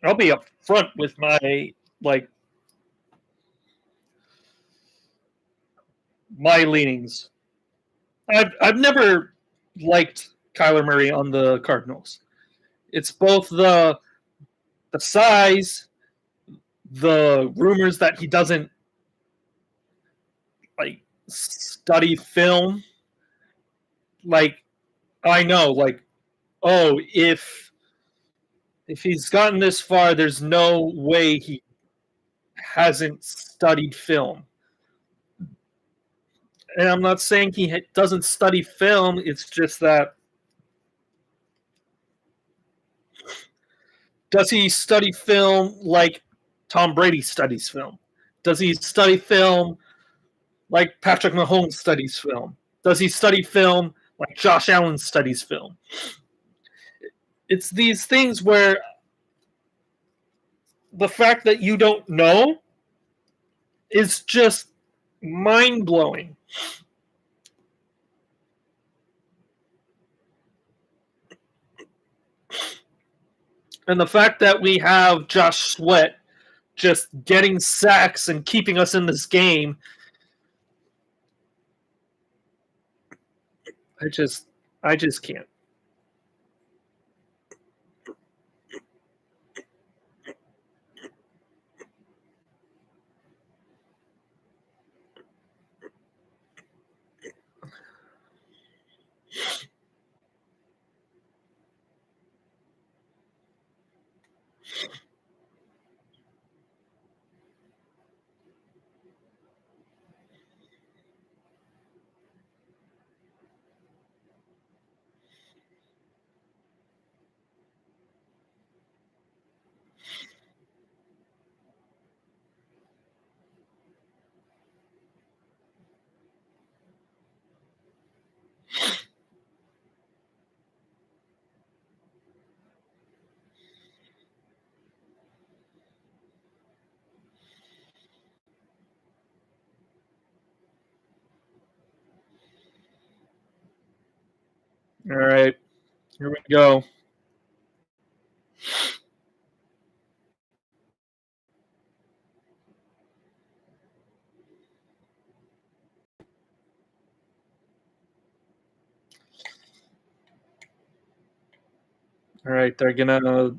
I'll be up front with my my leanings. I've never liked Kyler Murray on the Cardinals. It's both the size, the rumors that he doesn't study film. I know, oh, if he's gotten this far, there's no way he hasn't studied film. And I'm not saying he doesn't study film. It's just that, does he study film like Tom Brady studies film? Does he study film like Patrick Mahomes studies film? Does he study film like Josh Allen studies film? It's these things where the fact that you don't know is just mind-blowing. And the fact that we have Josh Sweat just getting sacks and keeping us in this game, I just can't. All right, here we go. All right, they're gonna.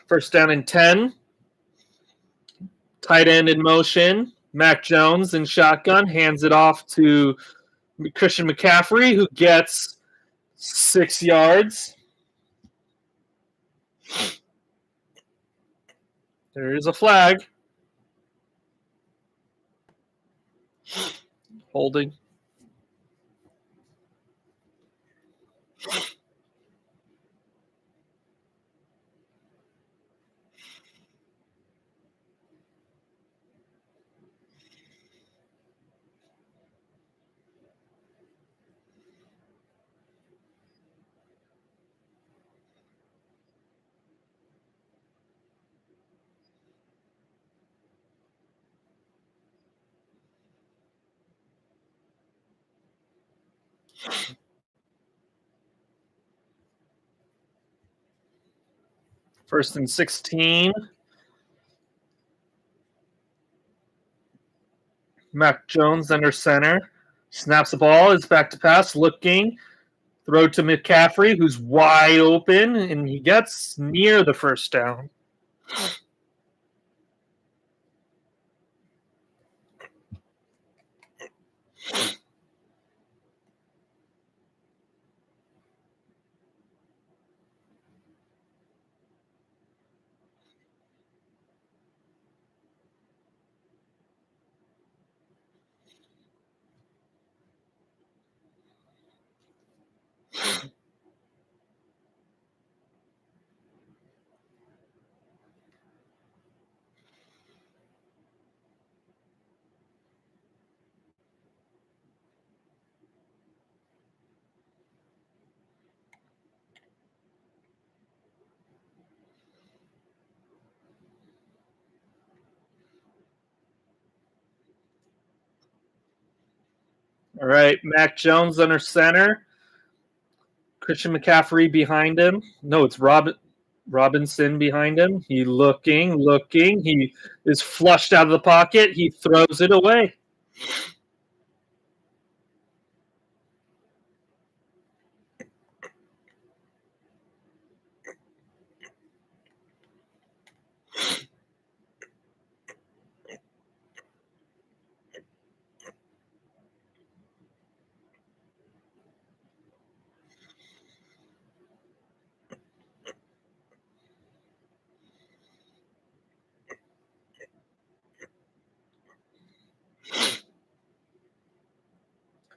First down and 10. Tight end in motion. Mac Jones in shotgun hands it off to Christian McCaffrey, who gets 6 yards. There is a flag. Holding. First and 16. Mac Jones under center. Snaps the ball. Is back to pass. Looking. Throw to McCaffrey, who's wide open, and he gets near the first down. All right, Mac Jones under center. Christian McCaffrey behind him. No, it's Robinson behind him. He looking. He is flushed out of the pocket. He throws it away.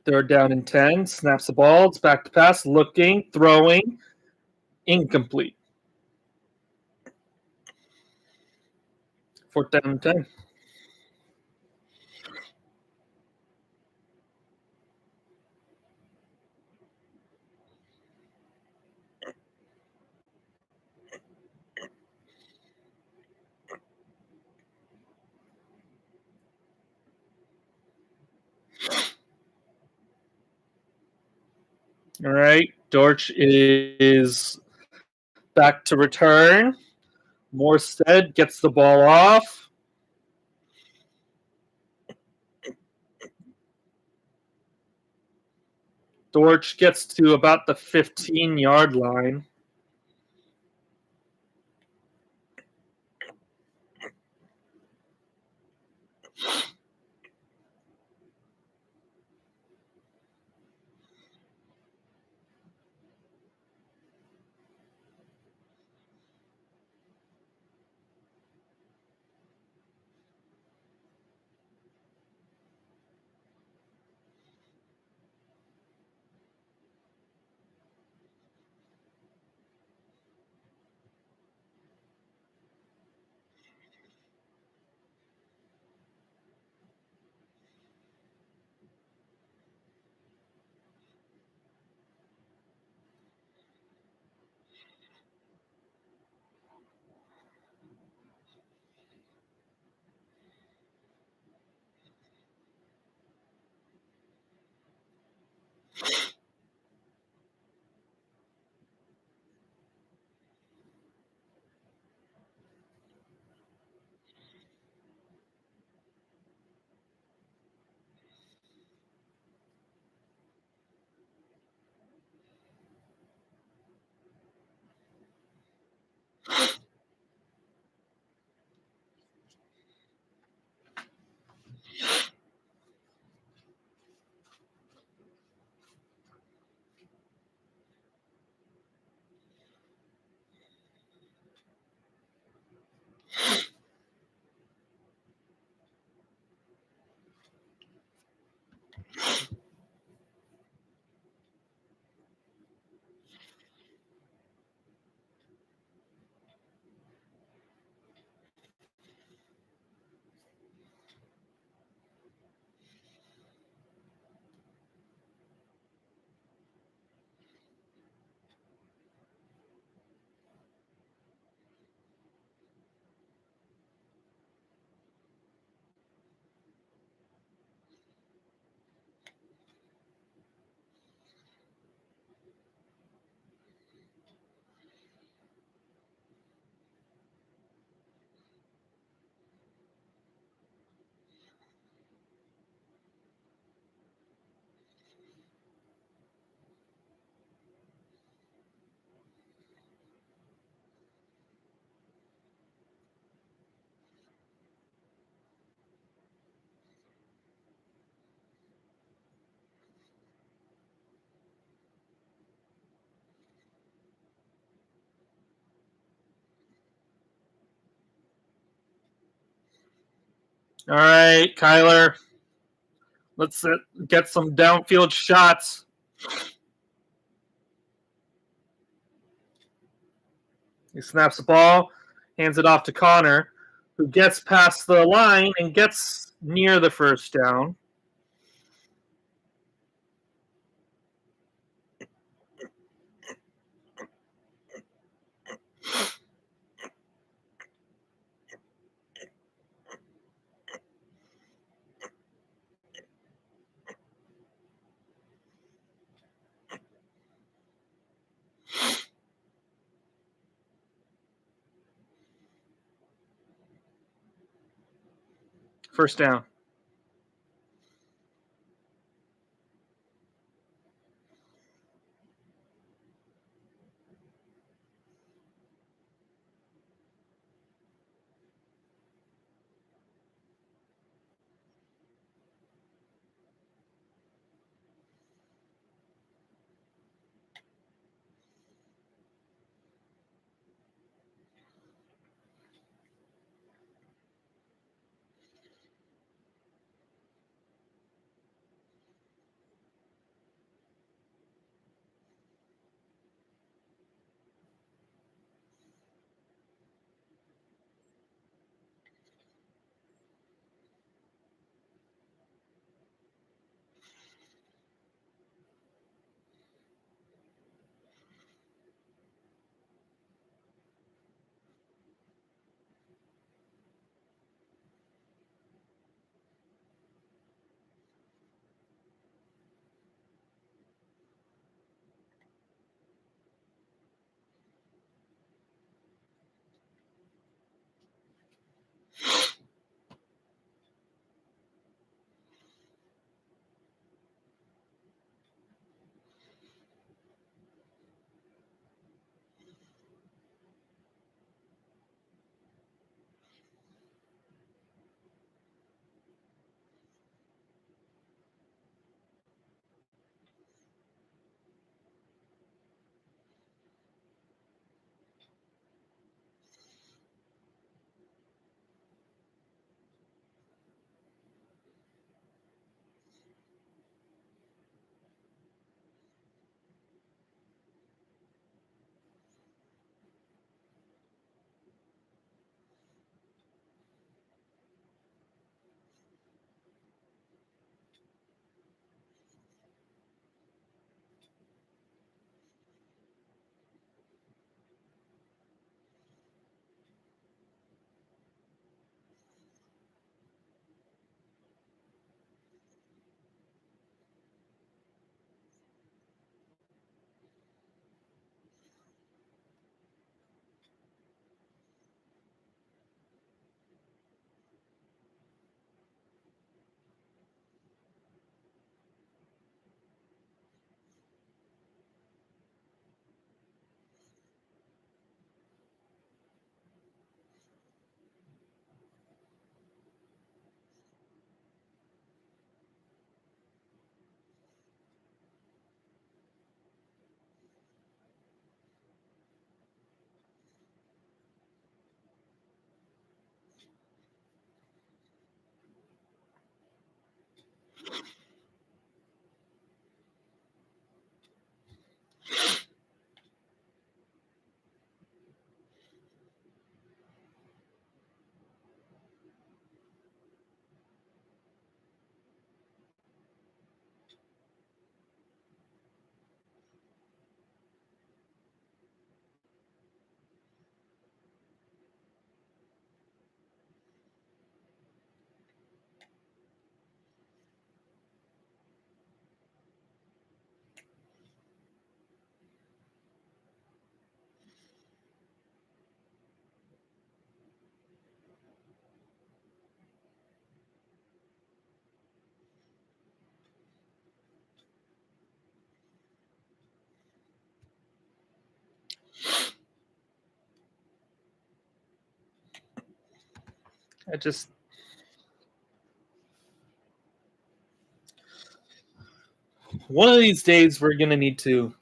Third down and 10. Snaps the ball. It's back to pass. Looking, throwing. Incomplete. Fourth down and 10. All right. Dortch is back to return. Morstead gets the ball off. Dortch gets to about the 15-yard line. All right, Kyler. Let's get some downfield shots. He snaps the ball, hands it off to Connor, who gets past the line and gets near the first down. First down. I just one of these days we're gonna need to.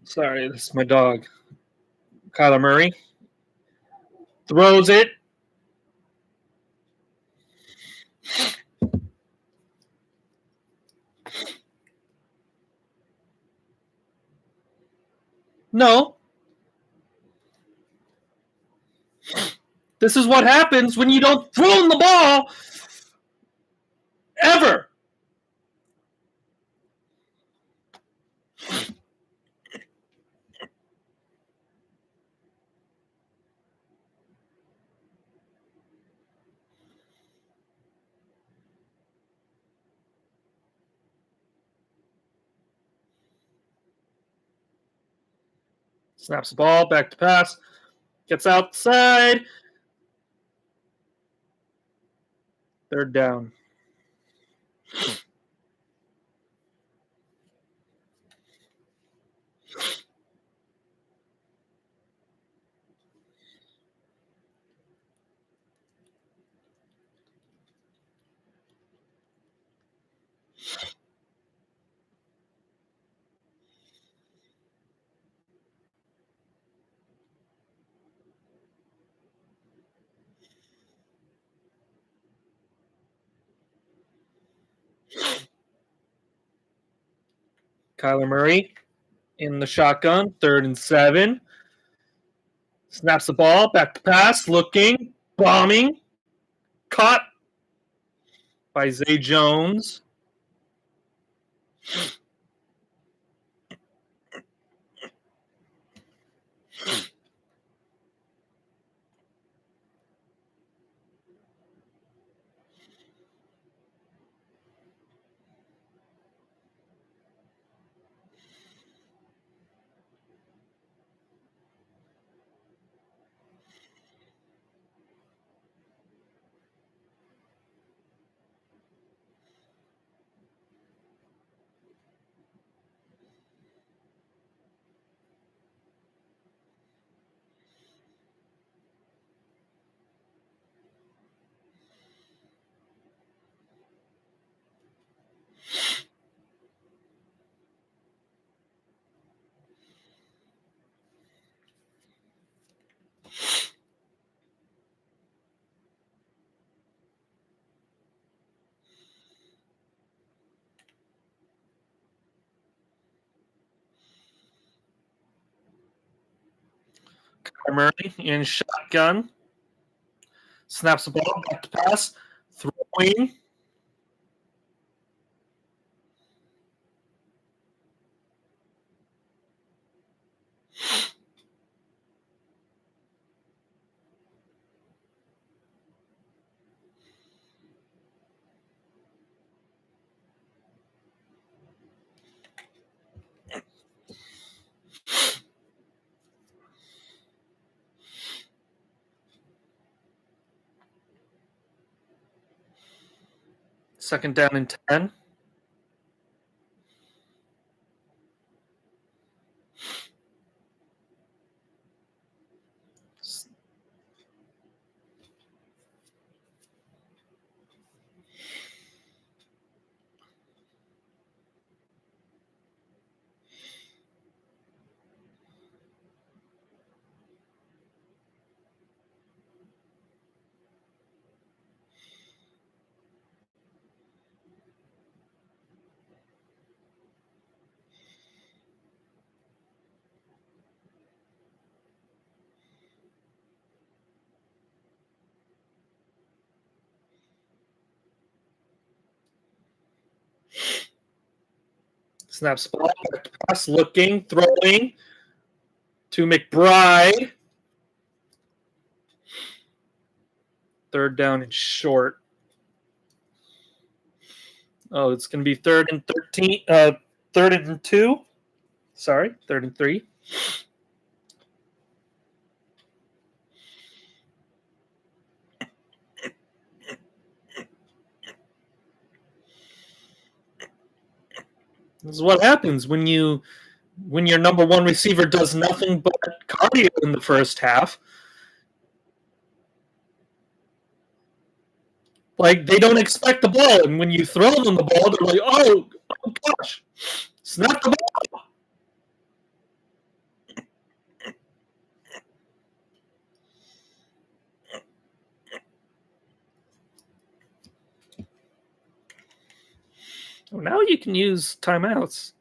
Sorry, this is my dog. Kyler Murray throws it. No. This is what happens when you don't throw the ball ever. Snaps the ball, back to pass. Gets outside. Third down. Kyler Murray in the shotgun, 3rd and 7. Snaps the ball, back to pass, looking, bombing, caught by Zay Jones. Kyler Murray in shotgun. Snaps the ball, back to pass, throwing. Second down and 10. Snaps the ball, back to pass, looking, throwing to McBride. 3rd down and short. Oh, it's going to be 3rd and 13. 3rd and 2. Sorry, 3rd and 3. This is what happens when your number one receiver does nothing but cardio in the first half. Like, they don't expect the ball, and when you throw them the ball, they're like, oh gosh, snap the ball. Now you can use timeouts.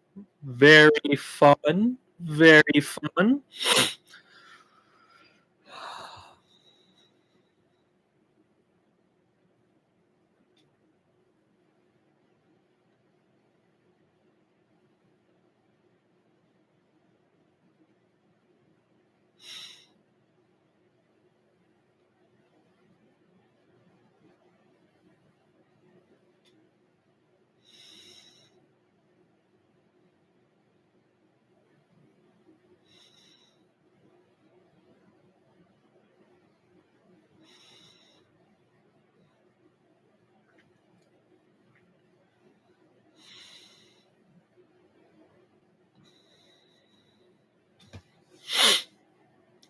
Very fun. Very fun.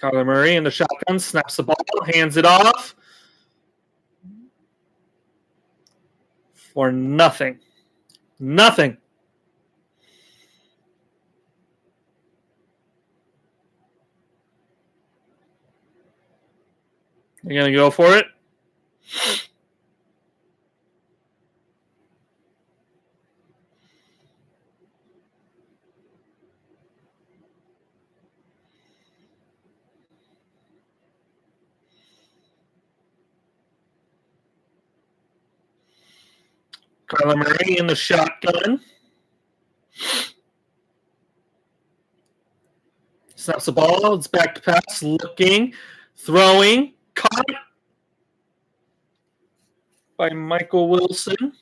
Kyler Murray in the shotgun, snaps the ball, hands it off for nothing. Nothing. You're going to go for it? Kyler Murray in the shotgun. Snaps the ball. It's back to pass. Looking. Throwing. Caught by Michael Wilson.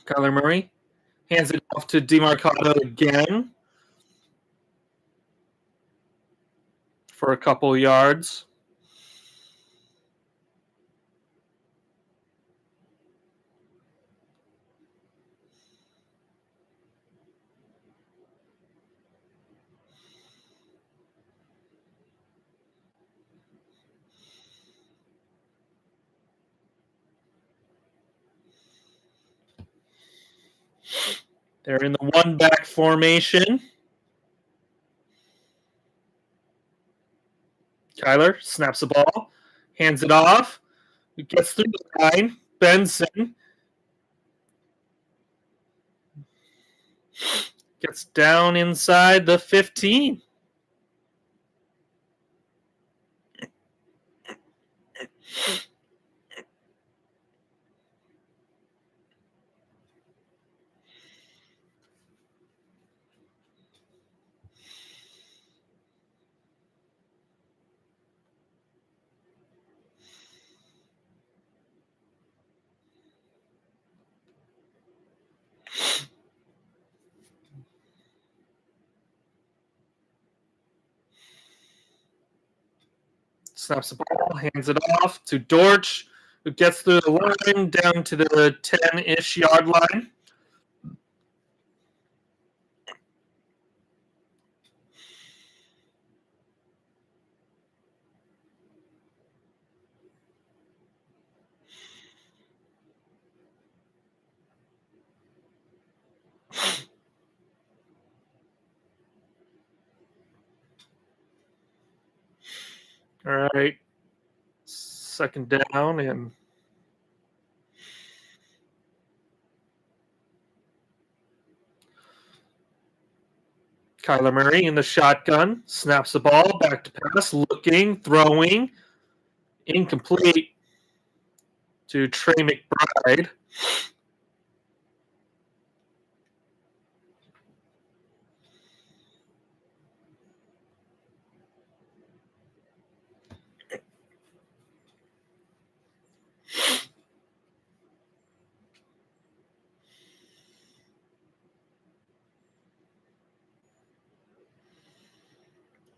Kyler Murray hands it off to DeMarcado again for a couple yards. They're in the one-back formation. Kyler snaps the ball, hands it off, gets through the line. Benson gets down inside the 15. Snaps the ball, hands it off to Dortch, who gets through the line down to the 10-ish yard line. All right. Second down and Kyler Murray in the shotgun, snaps the ball, back to pass, looking, throwing, incomplete to Trey McBride.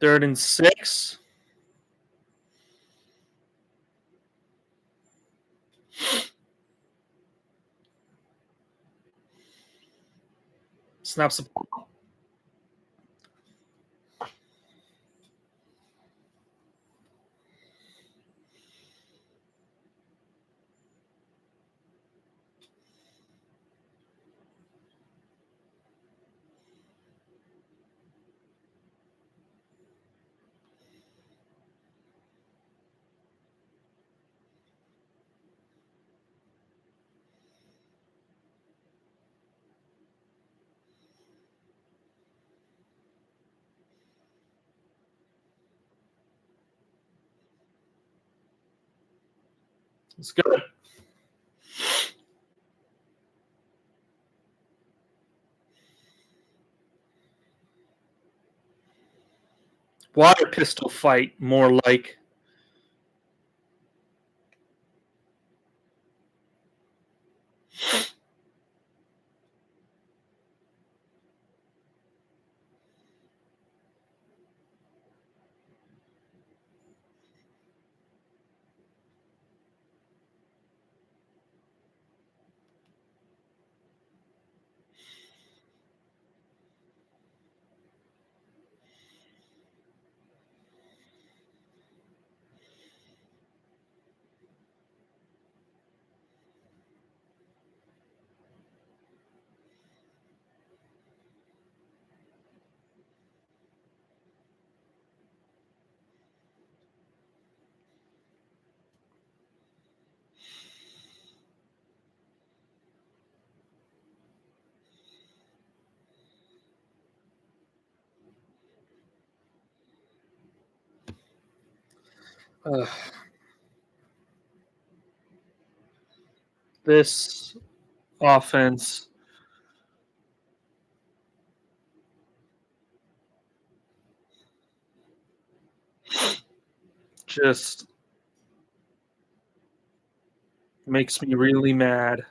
Third and 6. Snaps the ball. It's good. Water pistol fight, more like. This offense just makes me really mad.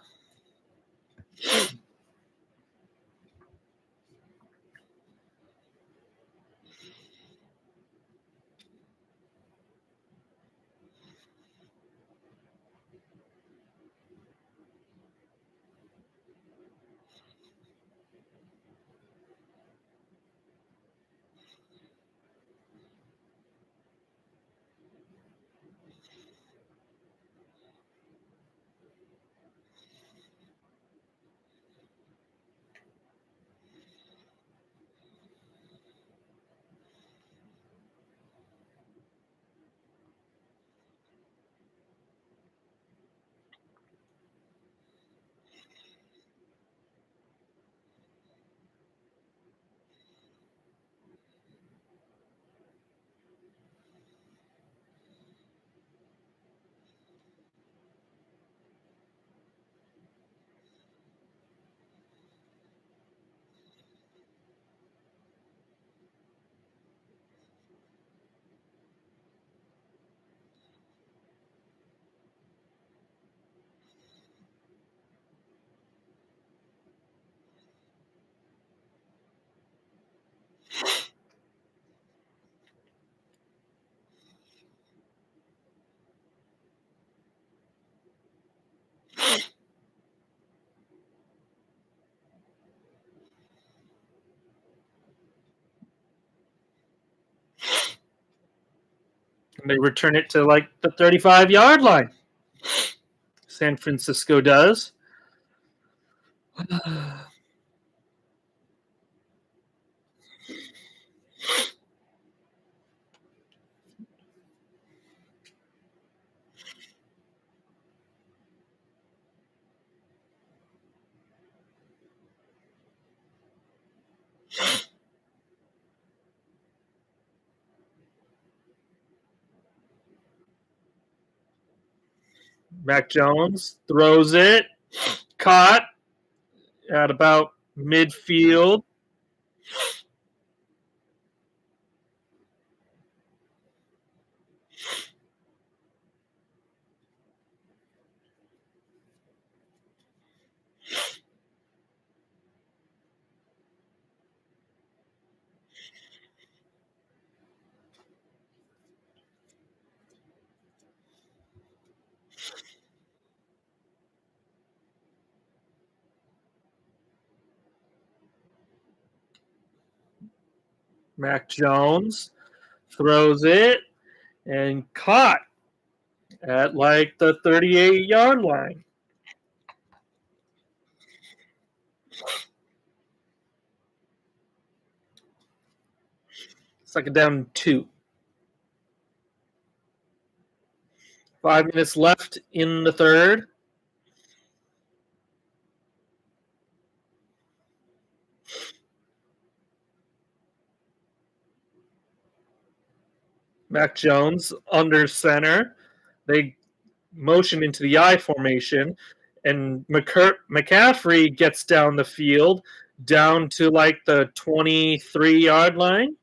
And they return it to like the 35-yard line. San Francisco does. Mac Jones throws it, caught at about midfield. Mac Jones throws it and caught at like the 38-yard line. Second down 2. 5 minutes left in the third. Mac Jones under center. They motion into the I formation, and McCaffrey gets down the field down to like the 23-yard line.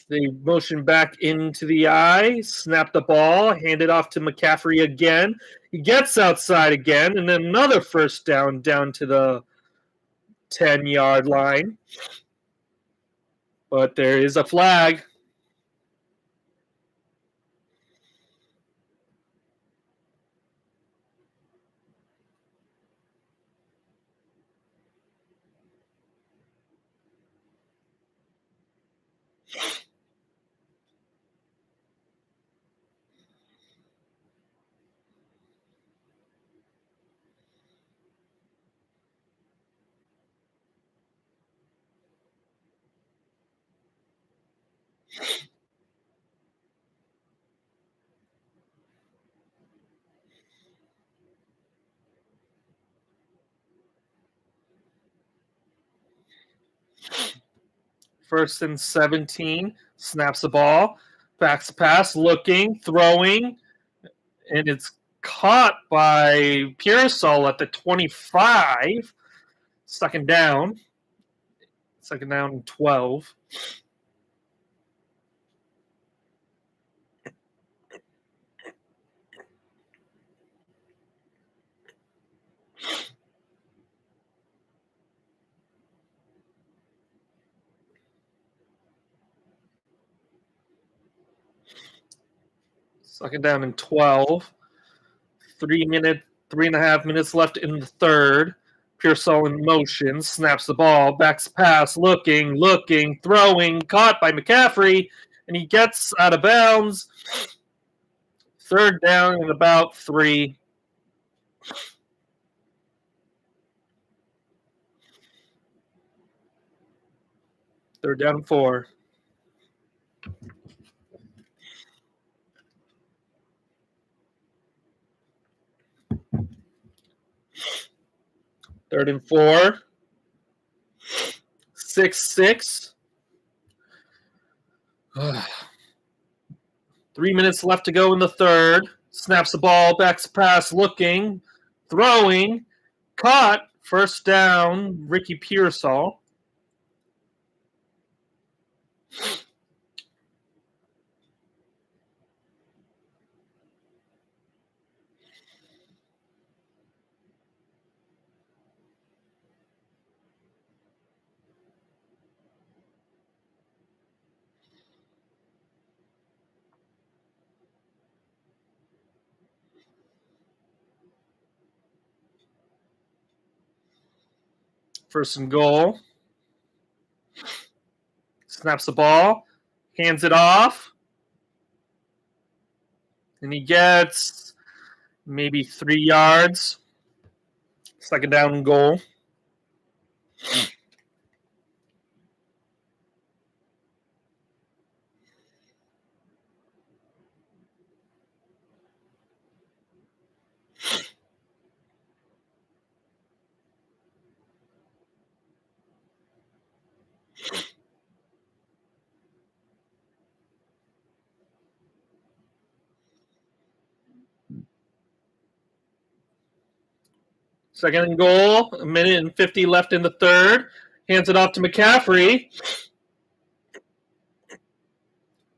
They motion back into the I, snap the ball, hand it off to McCaffrey again. He gets outside again, and then another first down to the 10-yard line. But there is a flag. First and 17, snaps the ball, backs the pass, looking, throwing, and it's caught by Pearsall at the 25. Second down and 12. Second down and 12. 3.5 minutes left in the third. Pearsall in motion, snaps the ball, backs pass, looking, throwing, caught by McCaffrey, and he gets out of bounds. Third down and about 3. Third down and 4. Third and 4. 6-6. 3 minutes left to go in the third. Snaps the ball, backs pass, looking, throwing, caught. First down, Ricky Pearsall. First and goal. Snaps the ball, hands it off, and he gets maybe 3 yards. Second down and goal. Second and goal, 1:50 left in the third. Hands it off to McCaffrey,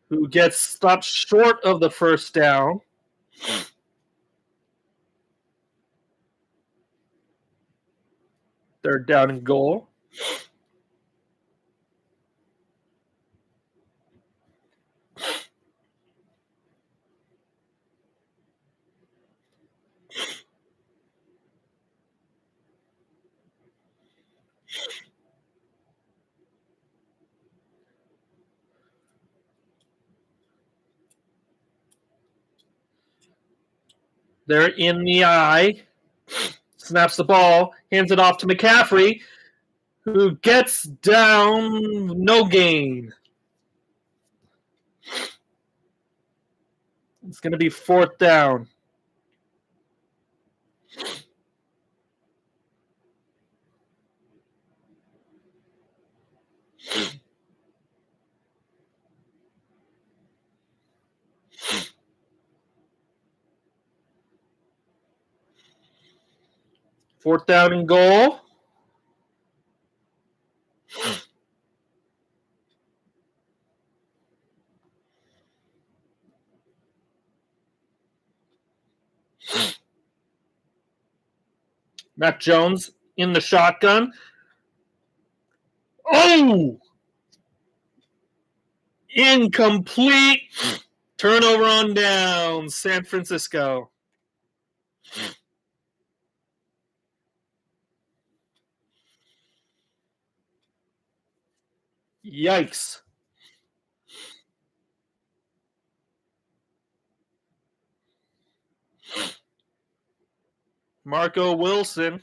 who gets stopped short of the first down. Third down and goal. They're in the I. Snaps the ball, Hands it off to McCaffrey, who gets down, no gain. It's going to be 4th down. Fourth down and goal. Mac Jones in the shotgun. Oh! Incomplete. Turnover on down. San Francisco. Yikes. Marco Wilson.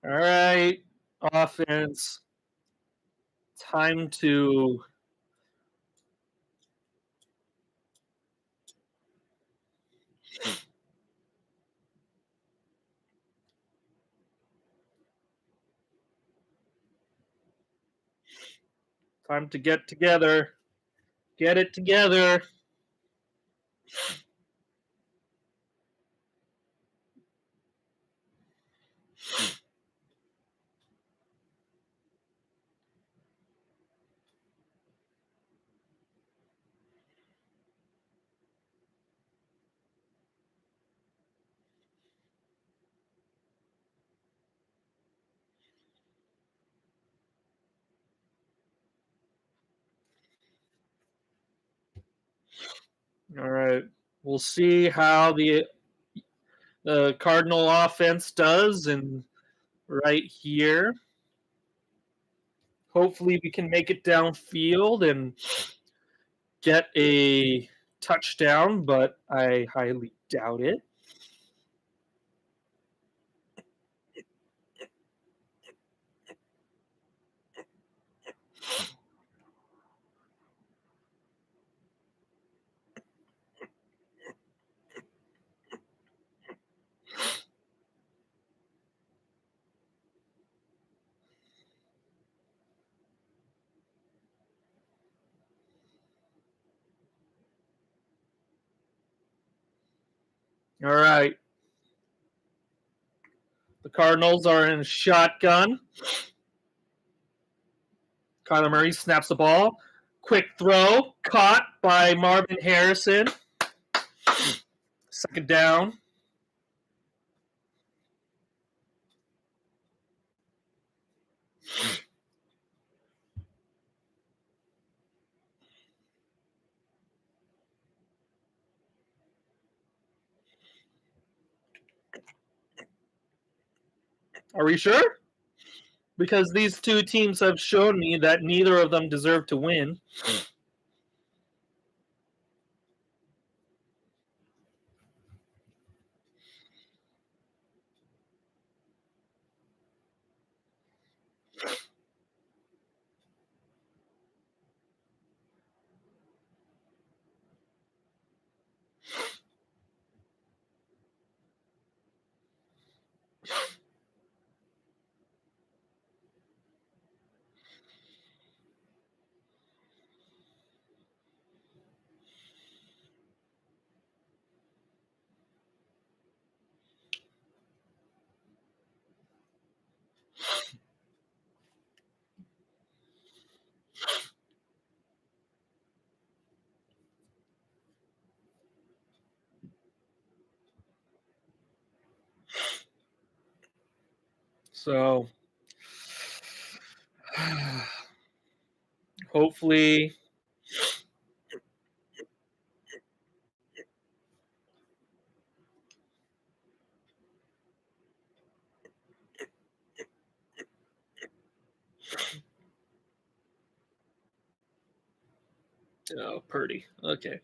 All right, offense. Time to get together. Get it together. All right. We'll see how the Cardinal offense does, and right here. Hopefully, we can make it downfield and get a touchdown, but I highly doubt it. All right. The Cardinals are in shotgun. Kyler Murray snaps the ball. Quick throw. Caught by Marvin Harrison. 2nd down. Are we sure? Because these two teams have shown me that neither of them deserve to win. So hopefully. Oh, Purdy. Okay.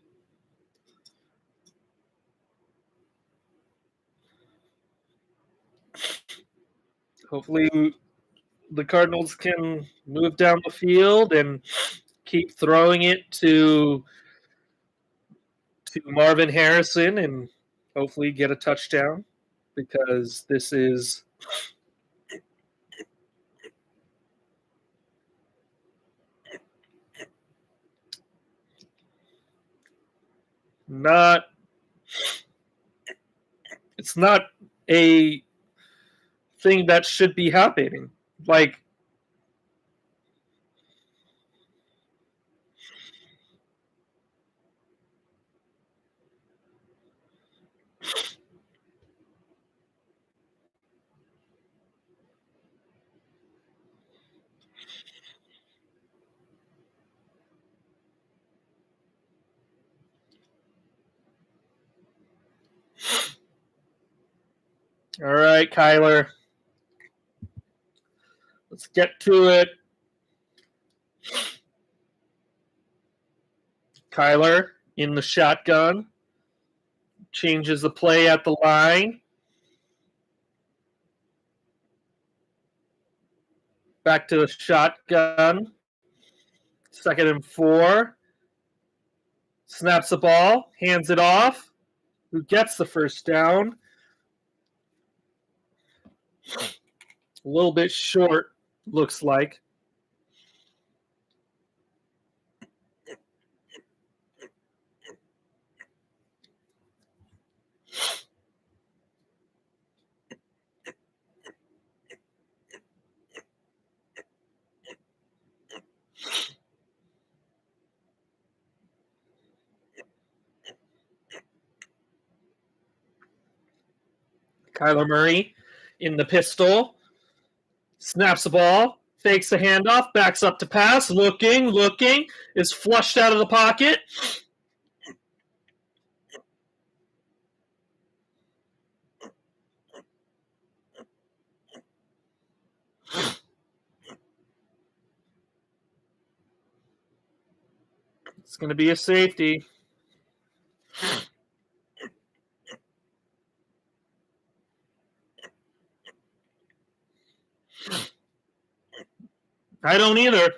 Hopefully the Cardinals can move down the field and keep throwing it to Marvin Harrison and hopefully get a touchdown because this is not it's not a thing that should be happening. Like all right, Kyler. Let's get to it. Kyler in the shotgun. Changes the play at the line. Back to the shotgun. 2nd and 4. Snaps the ball. Hands it off. Who gets the first down? A little bit short, looks like. Kyler Murray in the pistol. Snaps the ball. Fakes the handoff. Backs up to pass. Looking. Is flushed out of the pocket. It's going to be a safety. I don't either.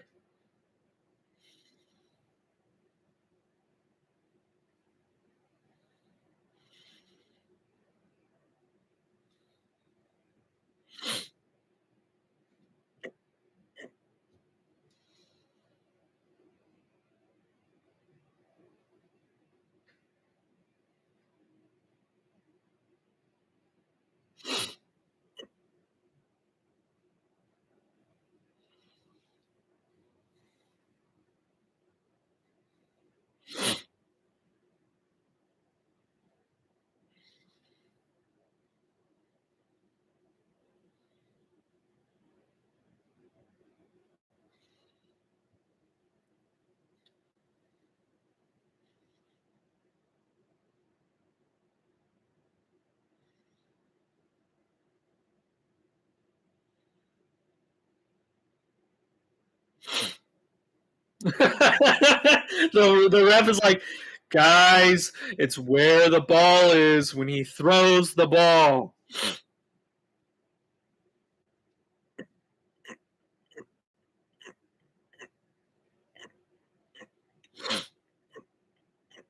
the ref is like, guys, it's where the ball is when he throws the ball.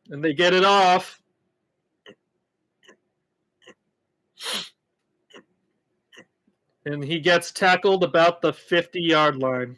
And they get it off. And he gets tackled about the 50-yard line.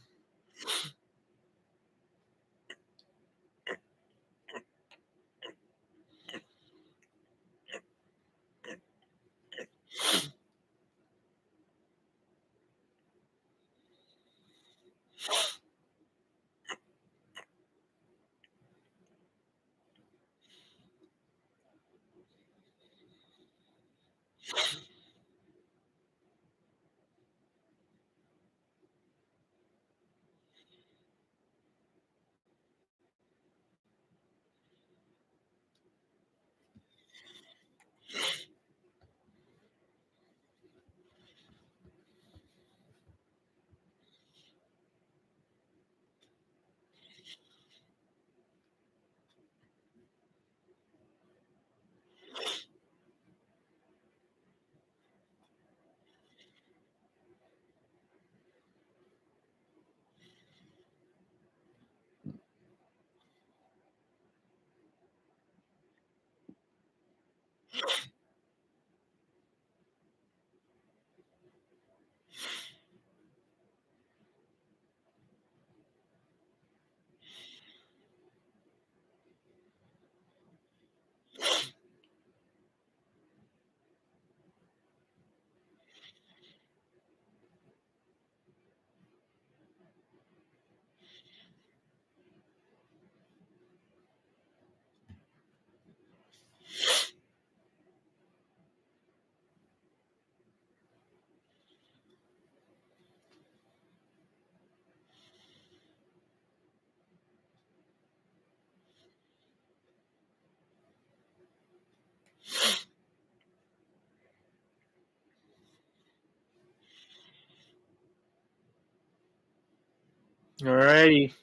All righty.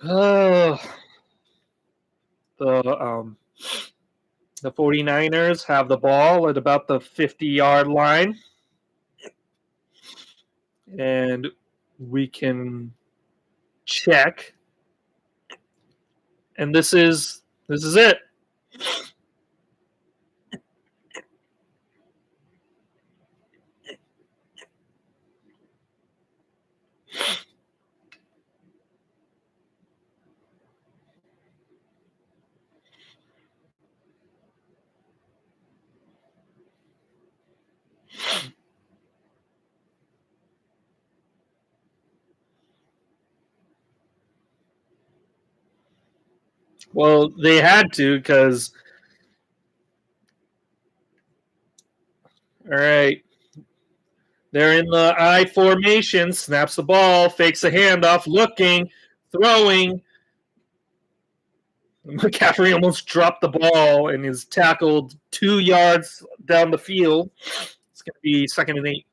Oh, the um, the 49ers have the ball at about the 50-yard line, and we can check. And this is it. Well, they had to because all right. They're in the I formation, snaps the ball, fakes a handoff, looking, throwing. McCaffrey almost dropped the ball and is tackled 2 yards down the field. It's going to be 2nd and 8.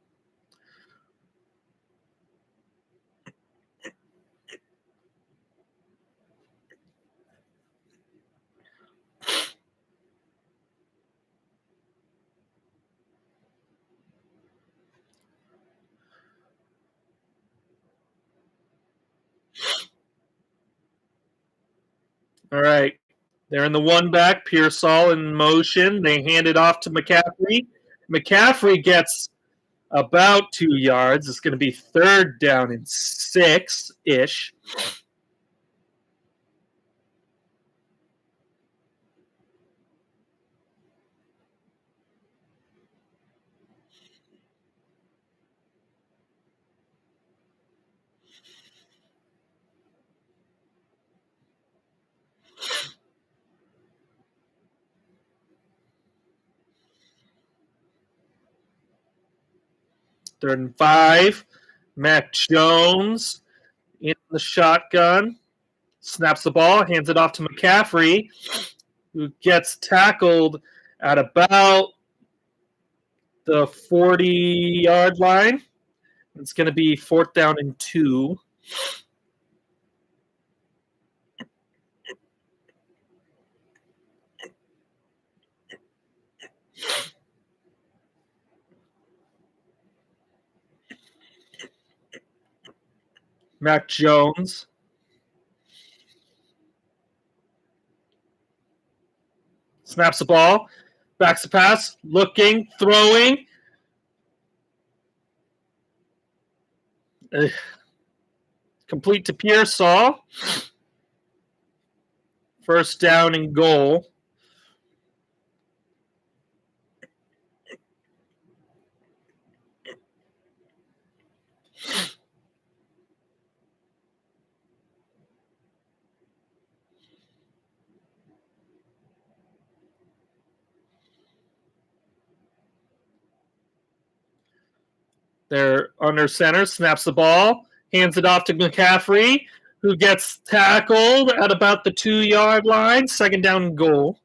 All right. They're in the one back. Pearsall in motion. They hand it off to McCaffrey. McCaffrey gets about 2 yards. It's going to be 3rd down and 6 ish. Third and 5. Mac Jones in the shotgun. Snaps the ball, hands it off to McCaffrey, who gets tackled at about the 40-yard line. It's going to be 4th down and 2. Mac Jones snaps the ball, backs the pass, looking, throwing. Complete to Pearsall. 1st down and goal. They're under center, snaps the ball, hands it off to McCaffrey, who gets tackled at about the 2-yard line. 2nd down and goal.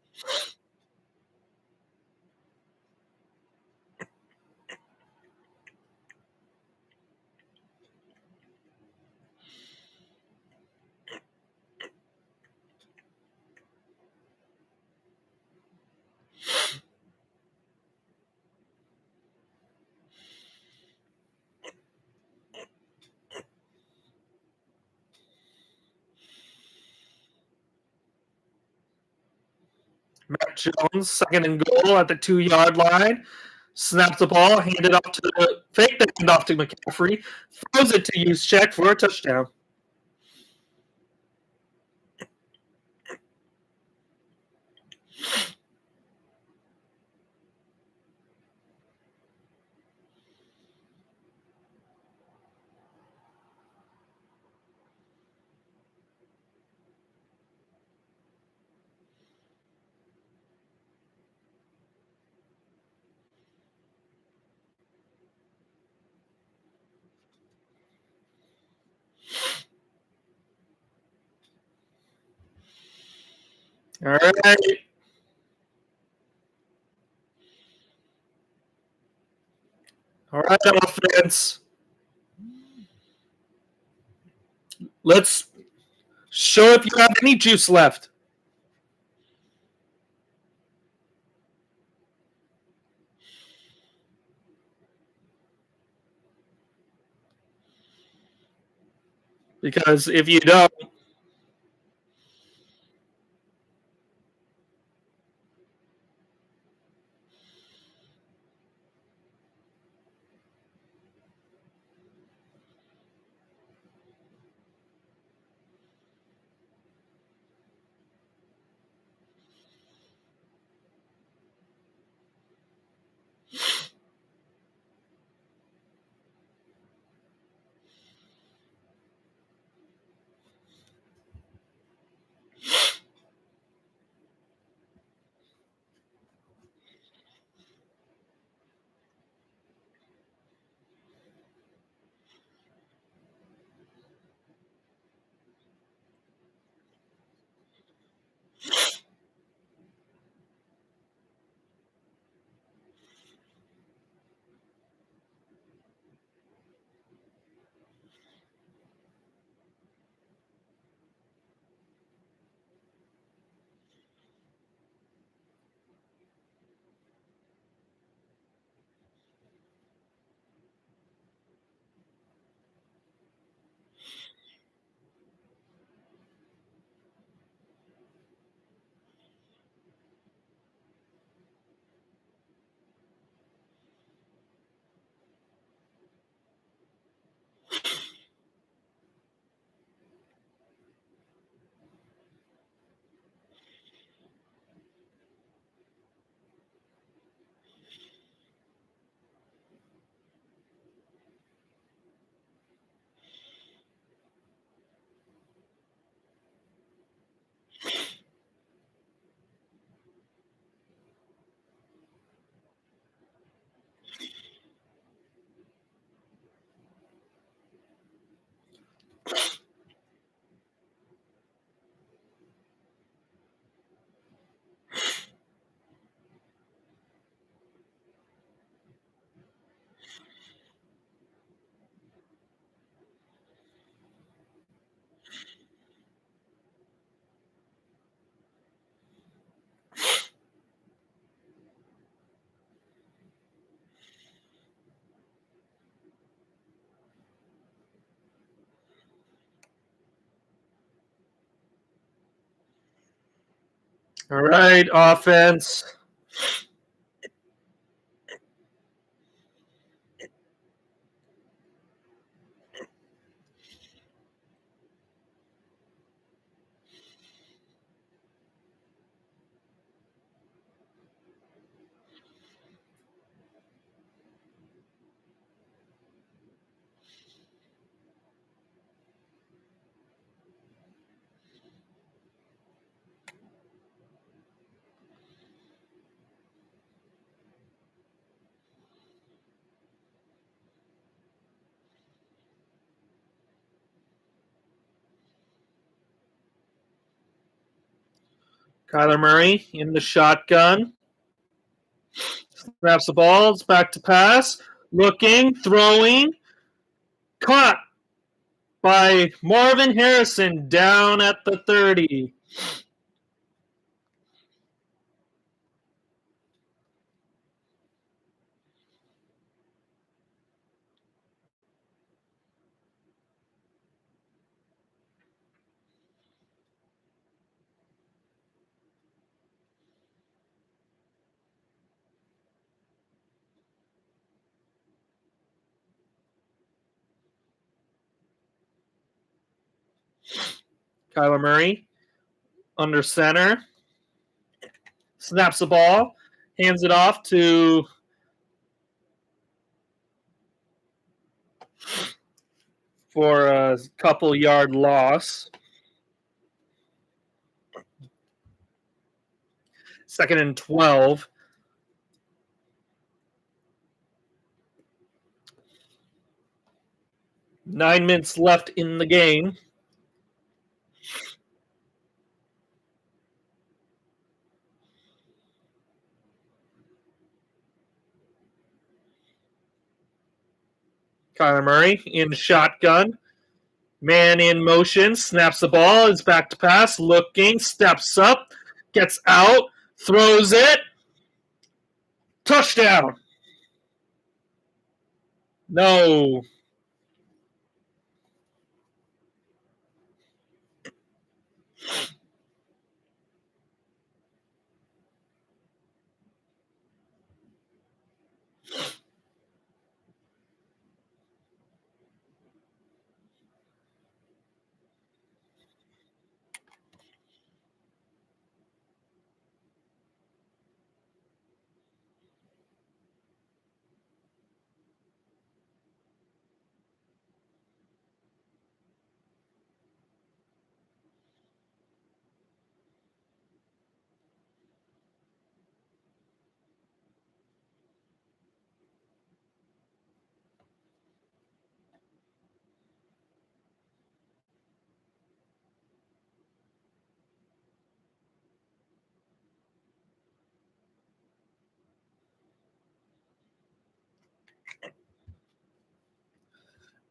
Mac Jones, 2nd and goal at the 2-yard line. Snaps the ball, hand it off to the fake the handoff to McCaffrey, throws it to Juszczyk for a touchdown. All right. All right, offense. Let's show if you have any juice left. Because if you don't, all right, offense. Kyler Murray in the shotgun. Snaps the ball. It's back to pass. Looking, throwing. Caught by Marvin Harrison down at the 30. Kyler Murray under center. Snaps the ball. Hands it off to for a couple yard loss. 2nd and 12. Nine minutes left in the game. Kyler Murray in shotgun. Man in motion, snaps the ball, is back to pass, looking, steps up, gets out, throws it, touchdown. No.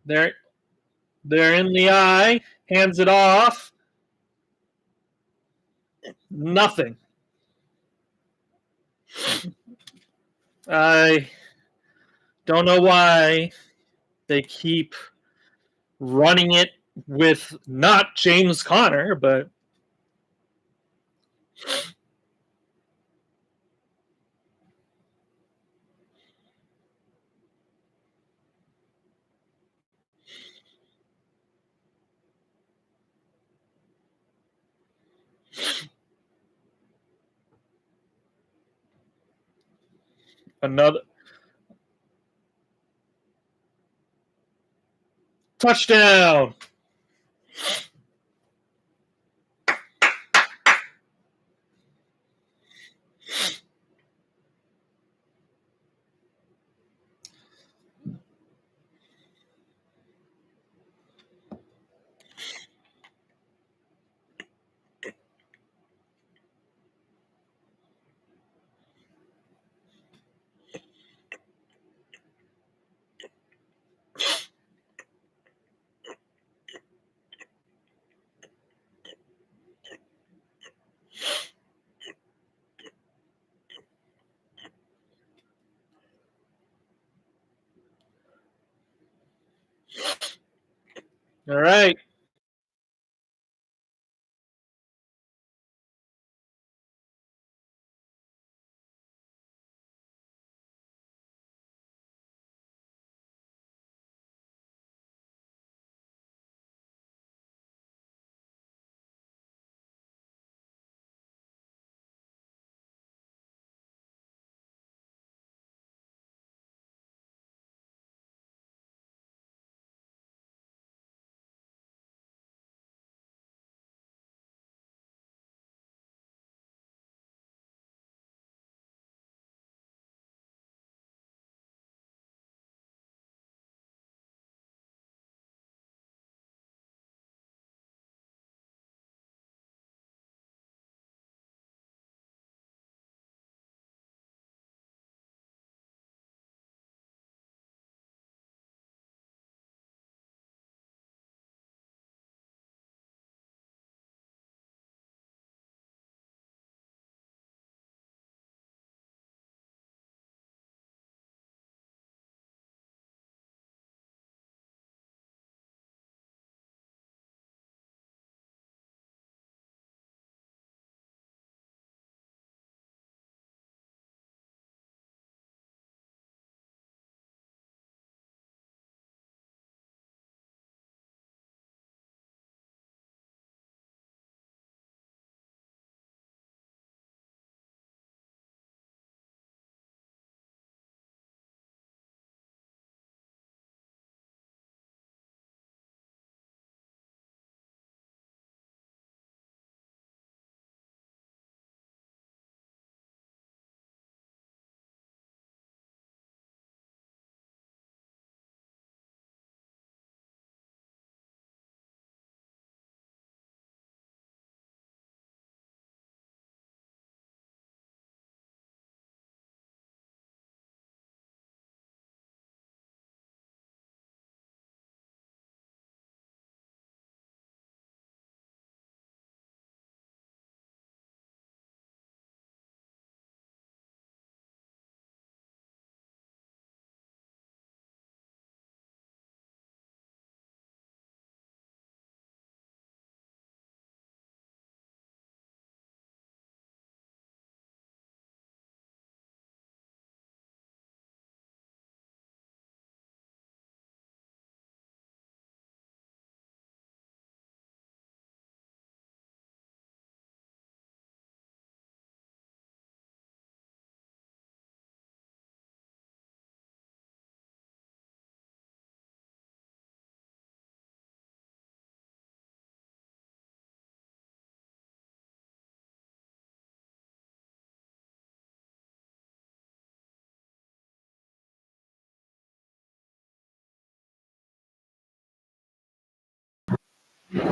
They're in the eye, hands it off. Nothing. I don't know why they keep running it with not James Conner, but another touchdown. All right. Hello.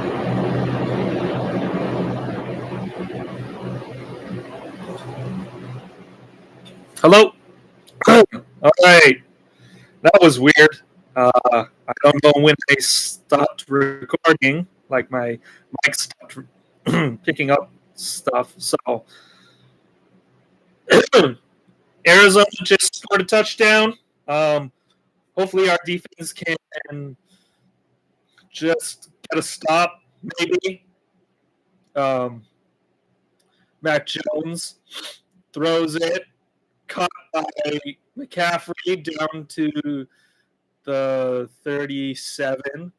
All right. That was weird. I don't know when I stopped recording. Like my mic stopped picking up stuff. So Arizona just scored a touchdown. Um, hopefully our defense can just get a stop. Maybe. Um, Mac Jones throws it, caught by McCaffrey down to the 37.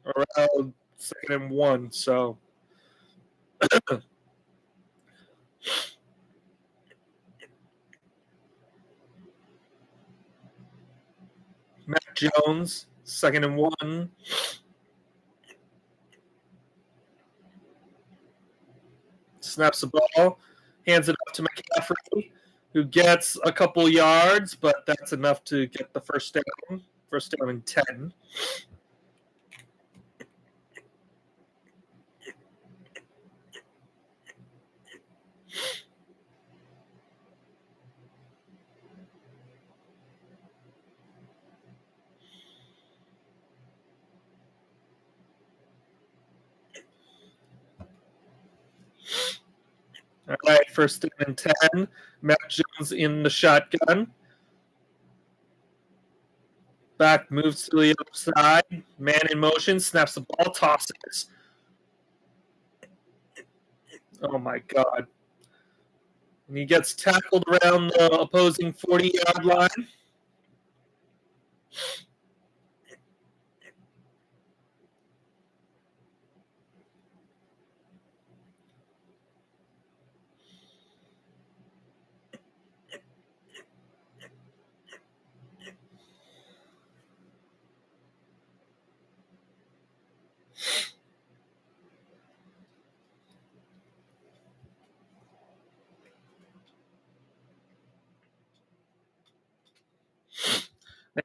Around 2nd and 1. So Mac Jones, 2nd and 1. Snaps the ball, hands it off to McCaffrey, who gets a couple yards, but that's enough to get the first down. First down and 10. All right, 1st and 10. Mac Jones in the shotgun. Back moves to the other side. Man in motion, snaps the ball, tosses. Oh my God. And he gets tackled around the opposing 40-yard line.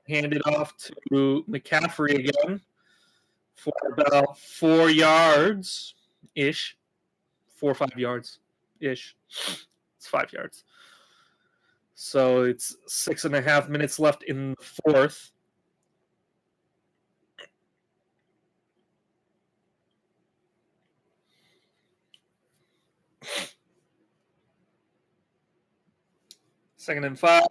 Hand it off to McCaffrey again for about 4 yards ish. 4 or 5 yards ish. It's 5 yards. So it's 6.5 minutes left in the fourth. Second and 5.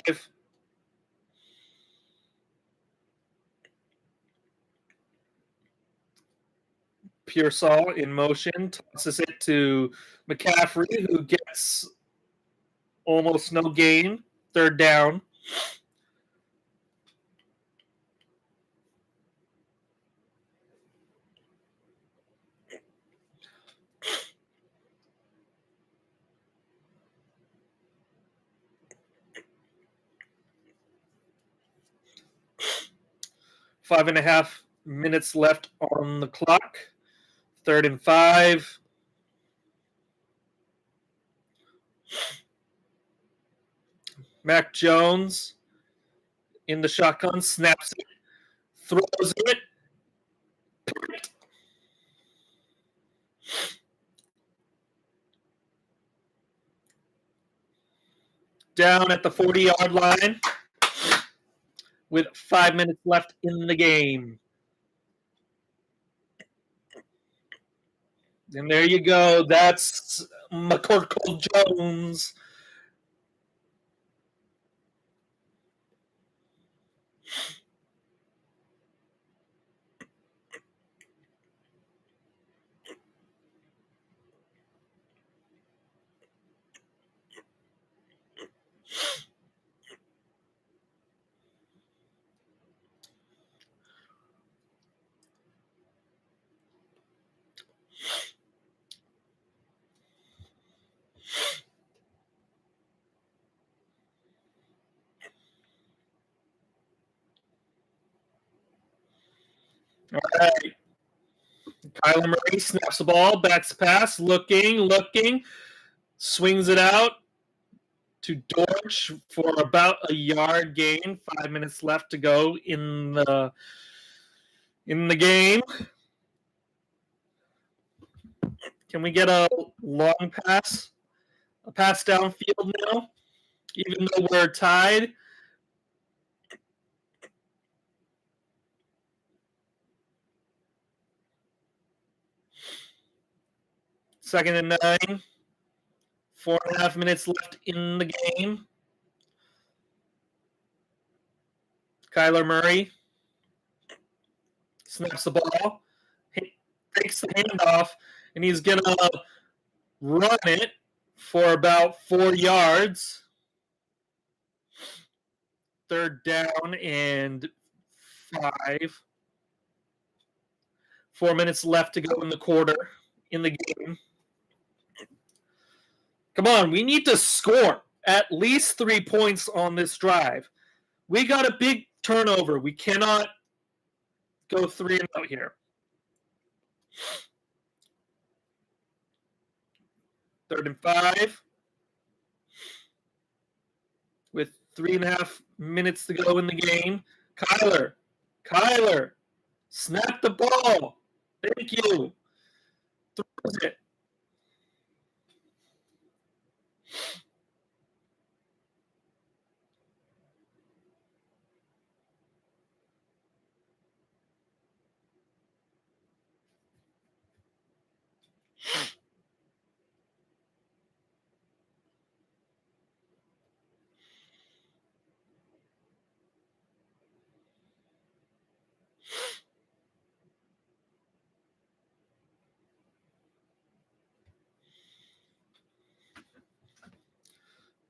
Pearsall in motion, tosses it to McCaffrey, who gets almost no gain. 3rd down. Five and a half minutes left on the clock. 3rd and 5. Mac Jones in the shotgun, snaps it, throws it. Down at the 40-yard line with 5 minutes left in the game. And there you go. That's McCorkle Jones. All right. Kyler Murray snaps the ball, backs pass, looking, swings it out. to Dortch for about a yard gain. 5 minutes left to go in the game. Can we get a long pass? A pass downfield now, even though we're tied. Second and 9. 4.5 minutes left in the game. Kyler Murray snaps the ball, takes the handoff, and he's going to run it for about 4 yards. Third down and 5. 4 minutes left to go in the quarter, in the game. Come on, we need to score at least 3 points on this drive. We got a big turnover. We cannot go 3 and out here. Third and 5. With 3.5 minutes to go in the game. Kyler, snap the ball. Thank you. Throws it.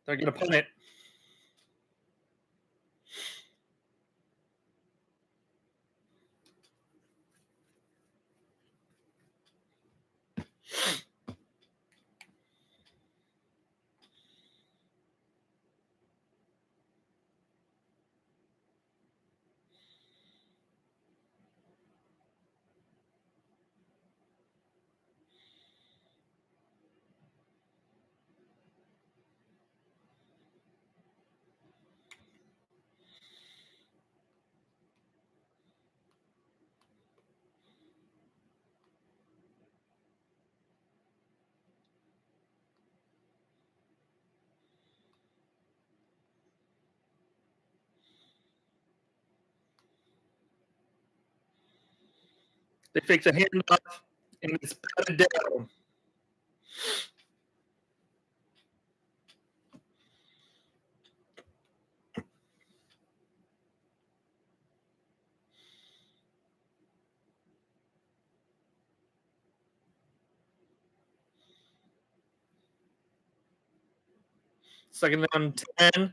They're going to punt it. They fake the handoff, and it's batted down. Second down 10.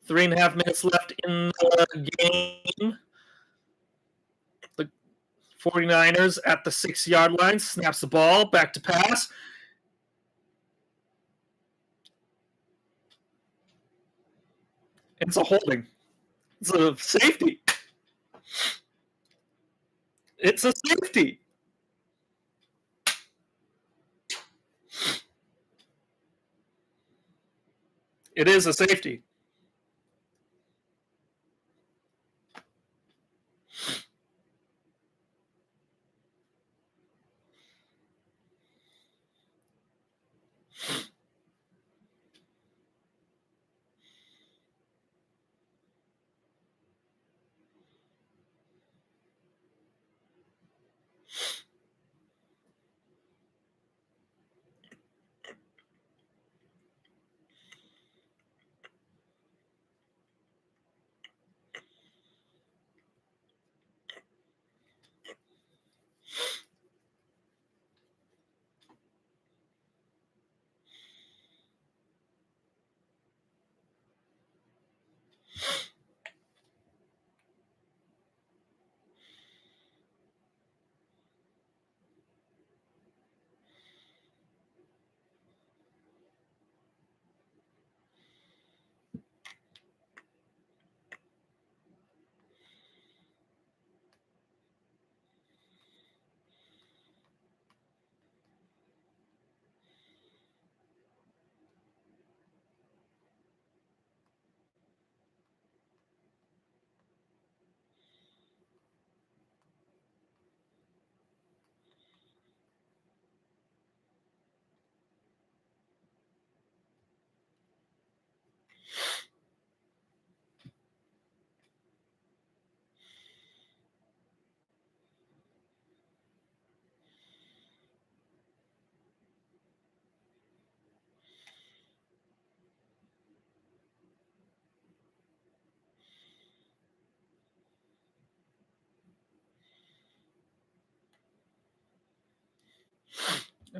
3.5 minutes left in the game. The 49ers at the 6-yard line. Snaps the ball. Back to pass. It's a holding. It's a safety. It's a safety. It is a safety.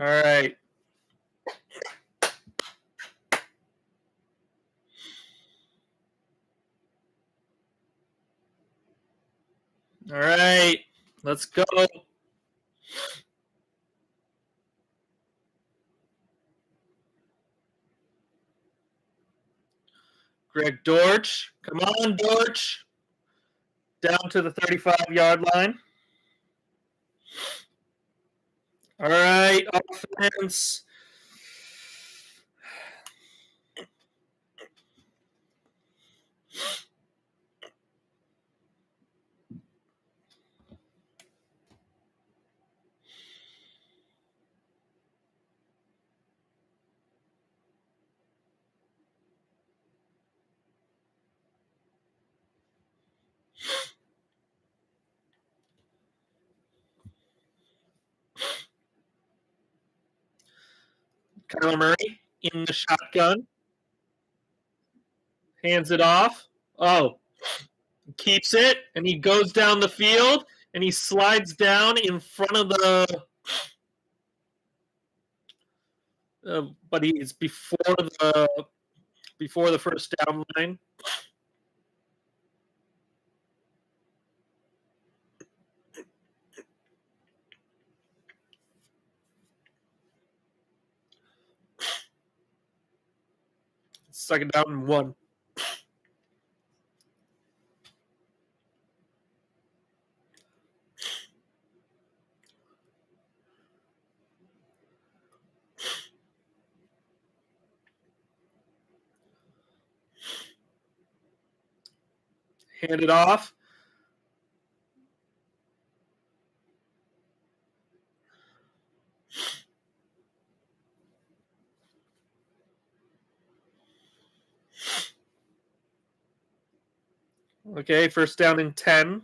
All right. All right. Let's go. Greg Dortch. Come on, Dortch. Down to the 35-yard line. All right, offense. Kyler Murray in the shotgun. Hands it off. Oh, keeps it, and he goes down the field, and he slides down in front of the. But he's before the first down line. Second down and 1. Hand it off. Okay, first down and 10.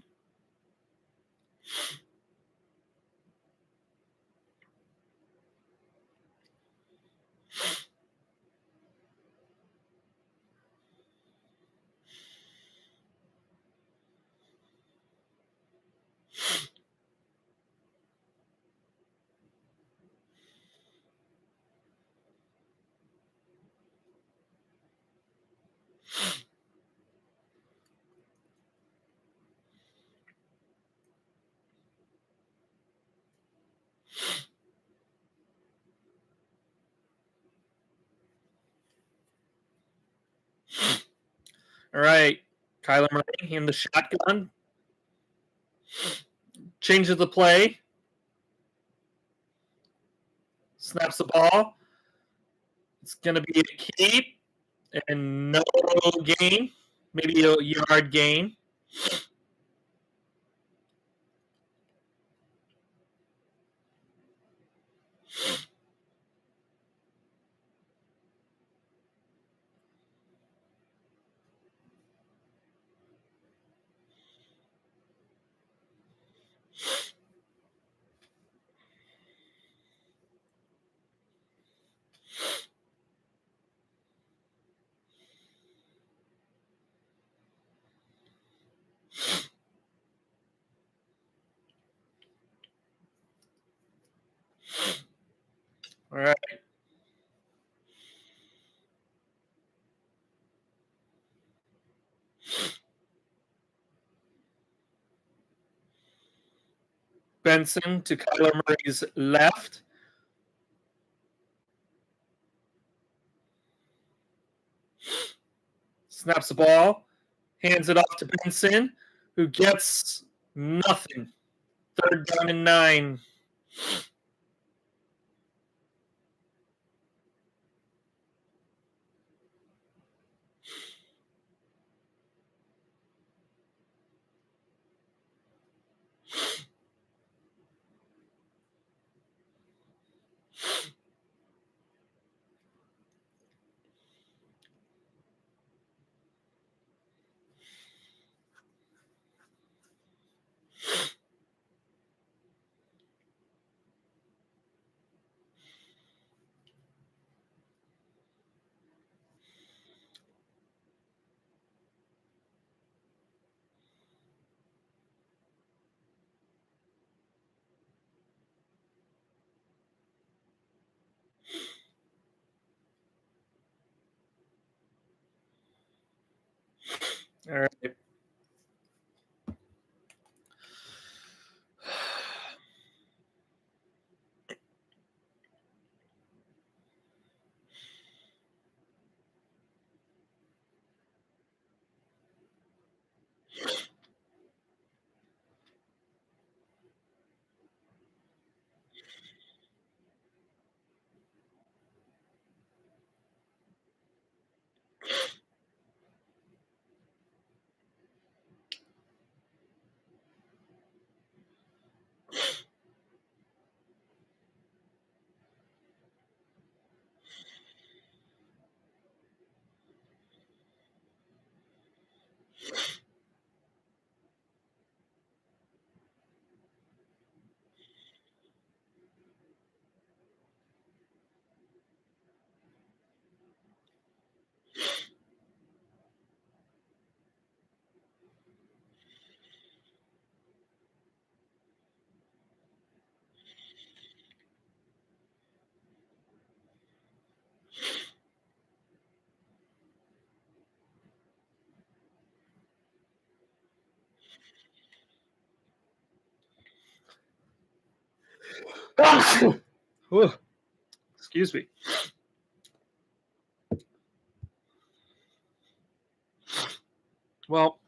All right, Kyler Murray in the shotgun. Changes the play. Snaps the ball. It's going to be a keep and no gain. Maybe a yard gain. All right. Benson to Kyler Murray's left. Snaps the ball. Hands it off to Benson, who gets nothing. Third down and 9. All right. Whew. Excuse me. Well,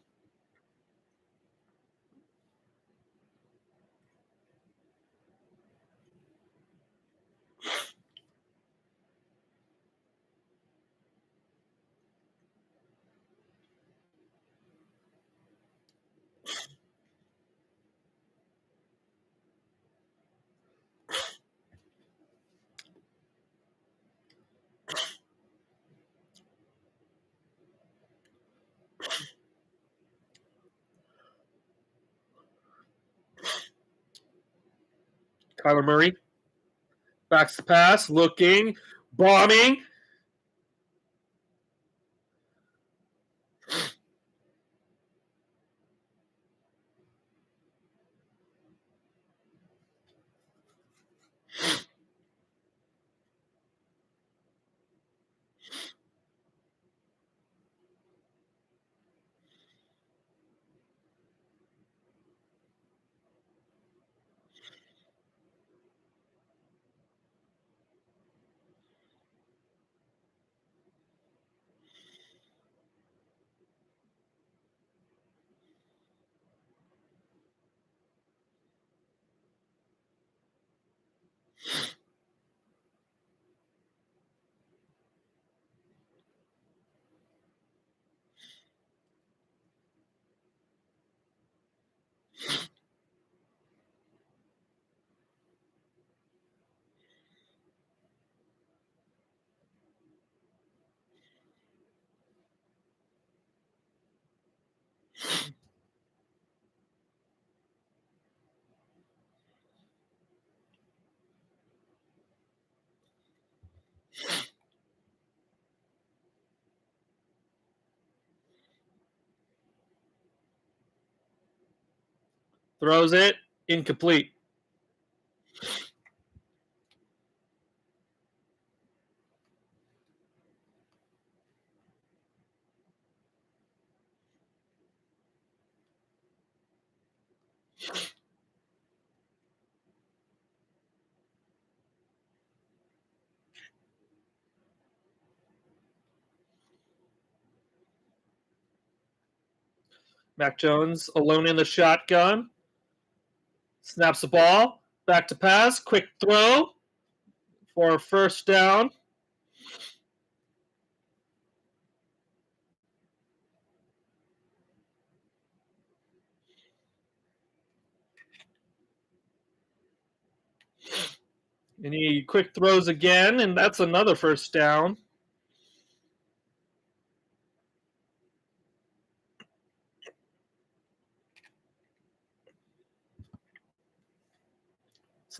Kyler Murray backs the pass, looking, bombing. Throws it, incomplete. Mac Jones alone in the shotgun. Snaps the ball. Back to pass. Quick throw for a first down. And he quick throws again, and that's another first down.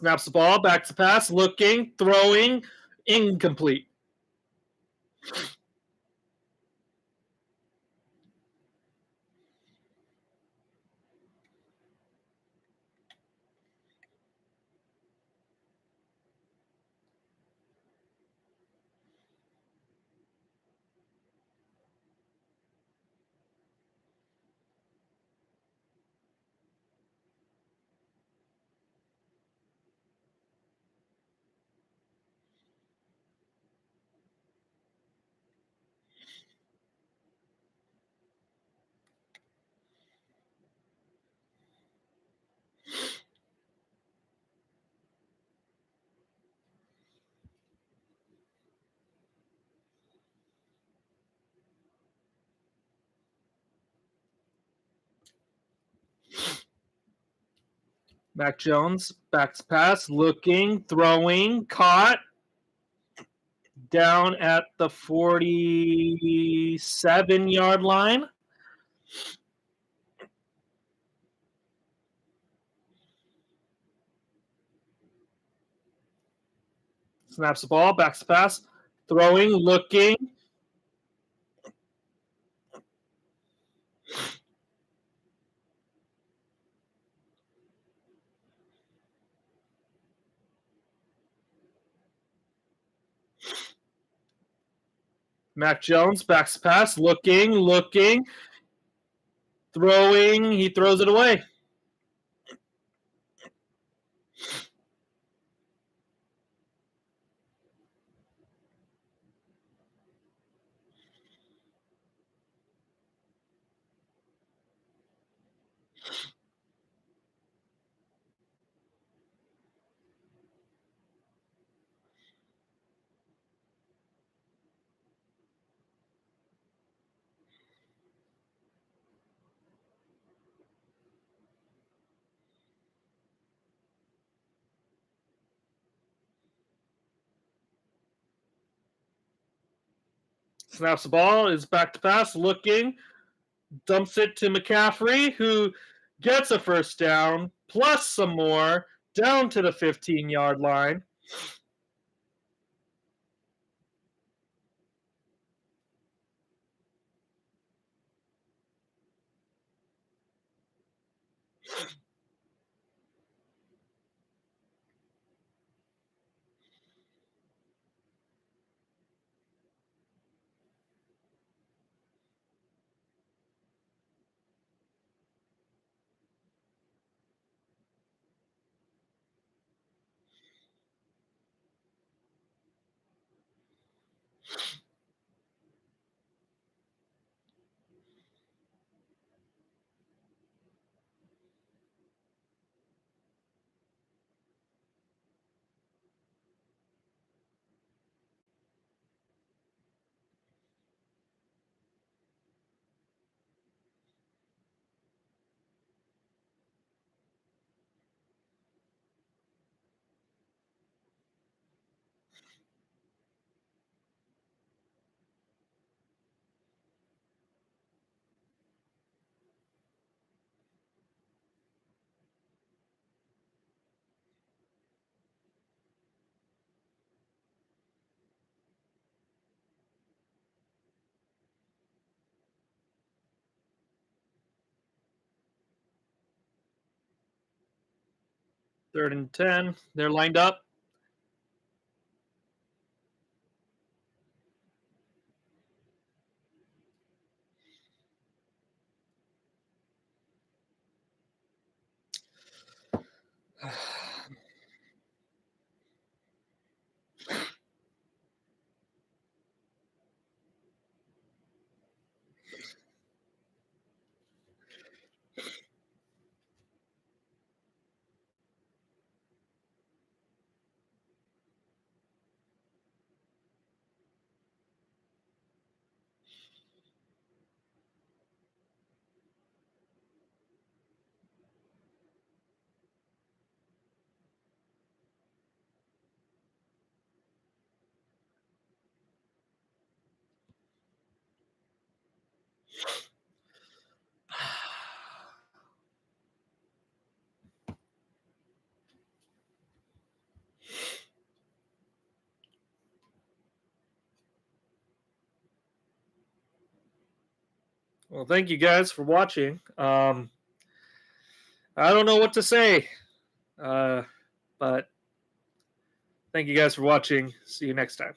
Snaps the ball. Back to pass. Looking. Throwing. Incomplete. Mac Jones, back to pass, looking, throwing, caught, down at the 47-yard line. Snaps the ball, backs to pass, throwing, looking. Mac Jones, backs to pass, looking, throwing. He throws it away. Snaps the ball, is back to pass, looking, dumps it to McCaffrey, who gets a first down, plus some more, down to the 15-yard line. Third and 10. They're lined up. Well, thank you guys for watching. I don't know what to say, but thank you guys for watching. See you next time.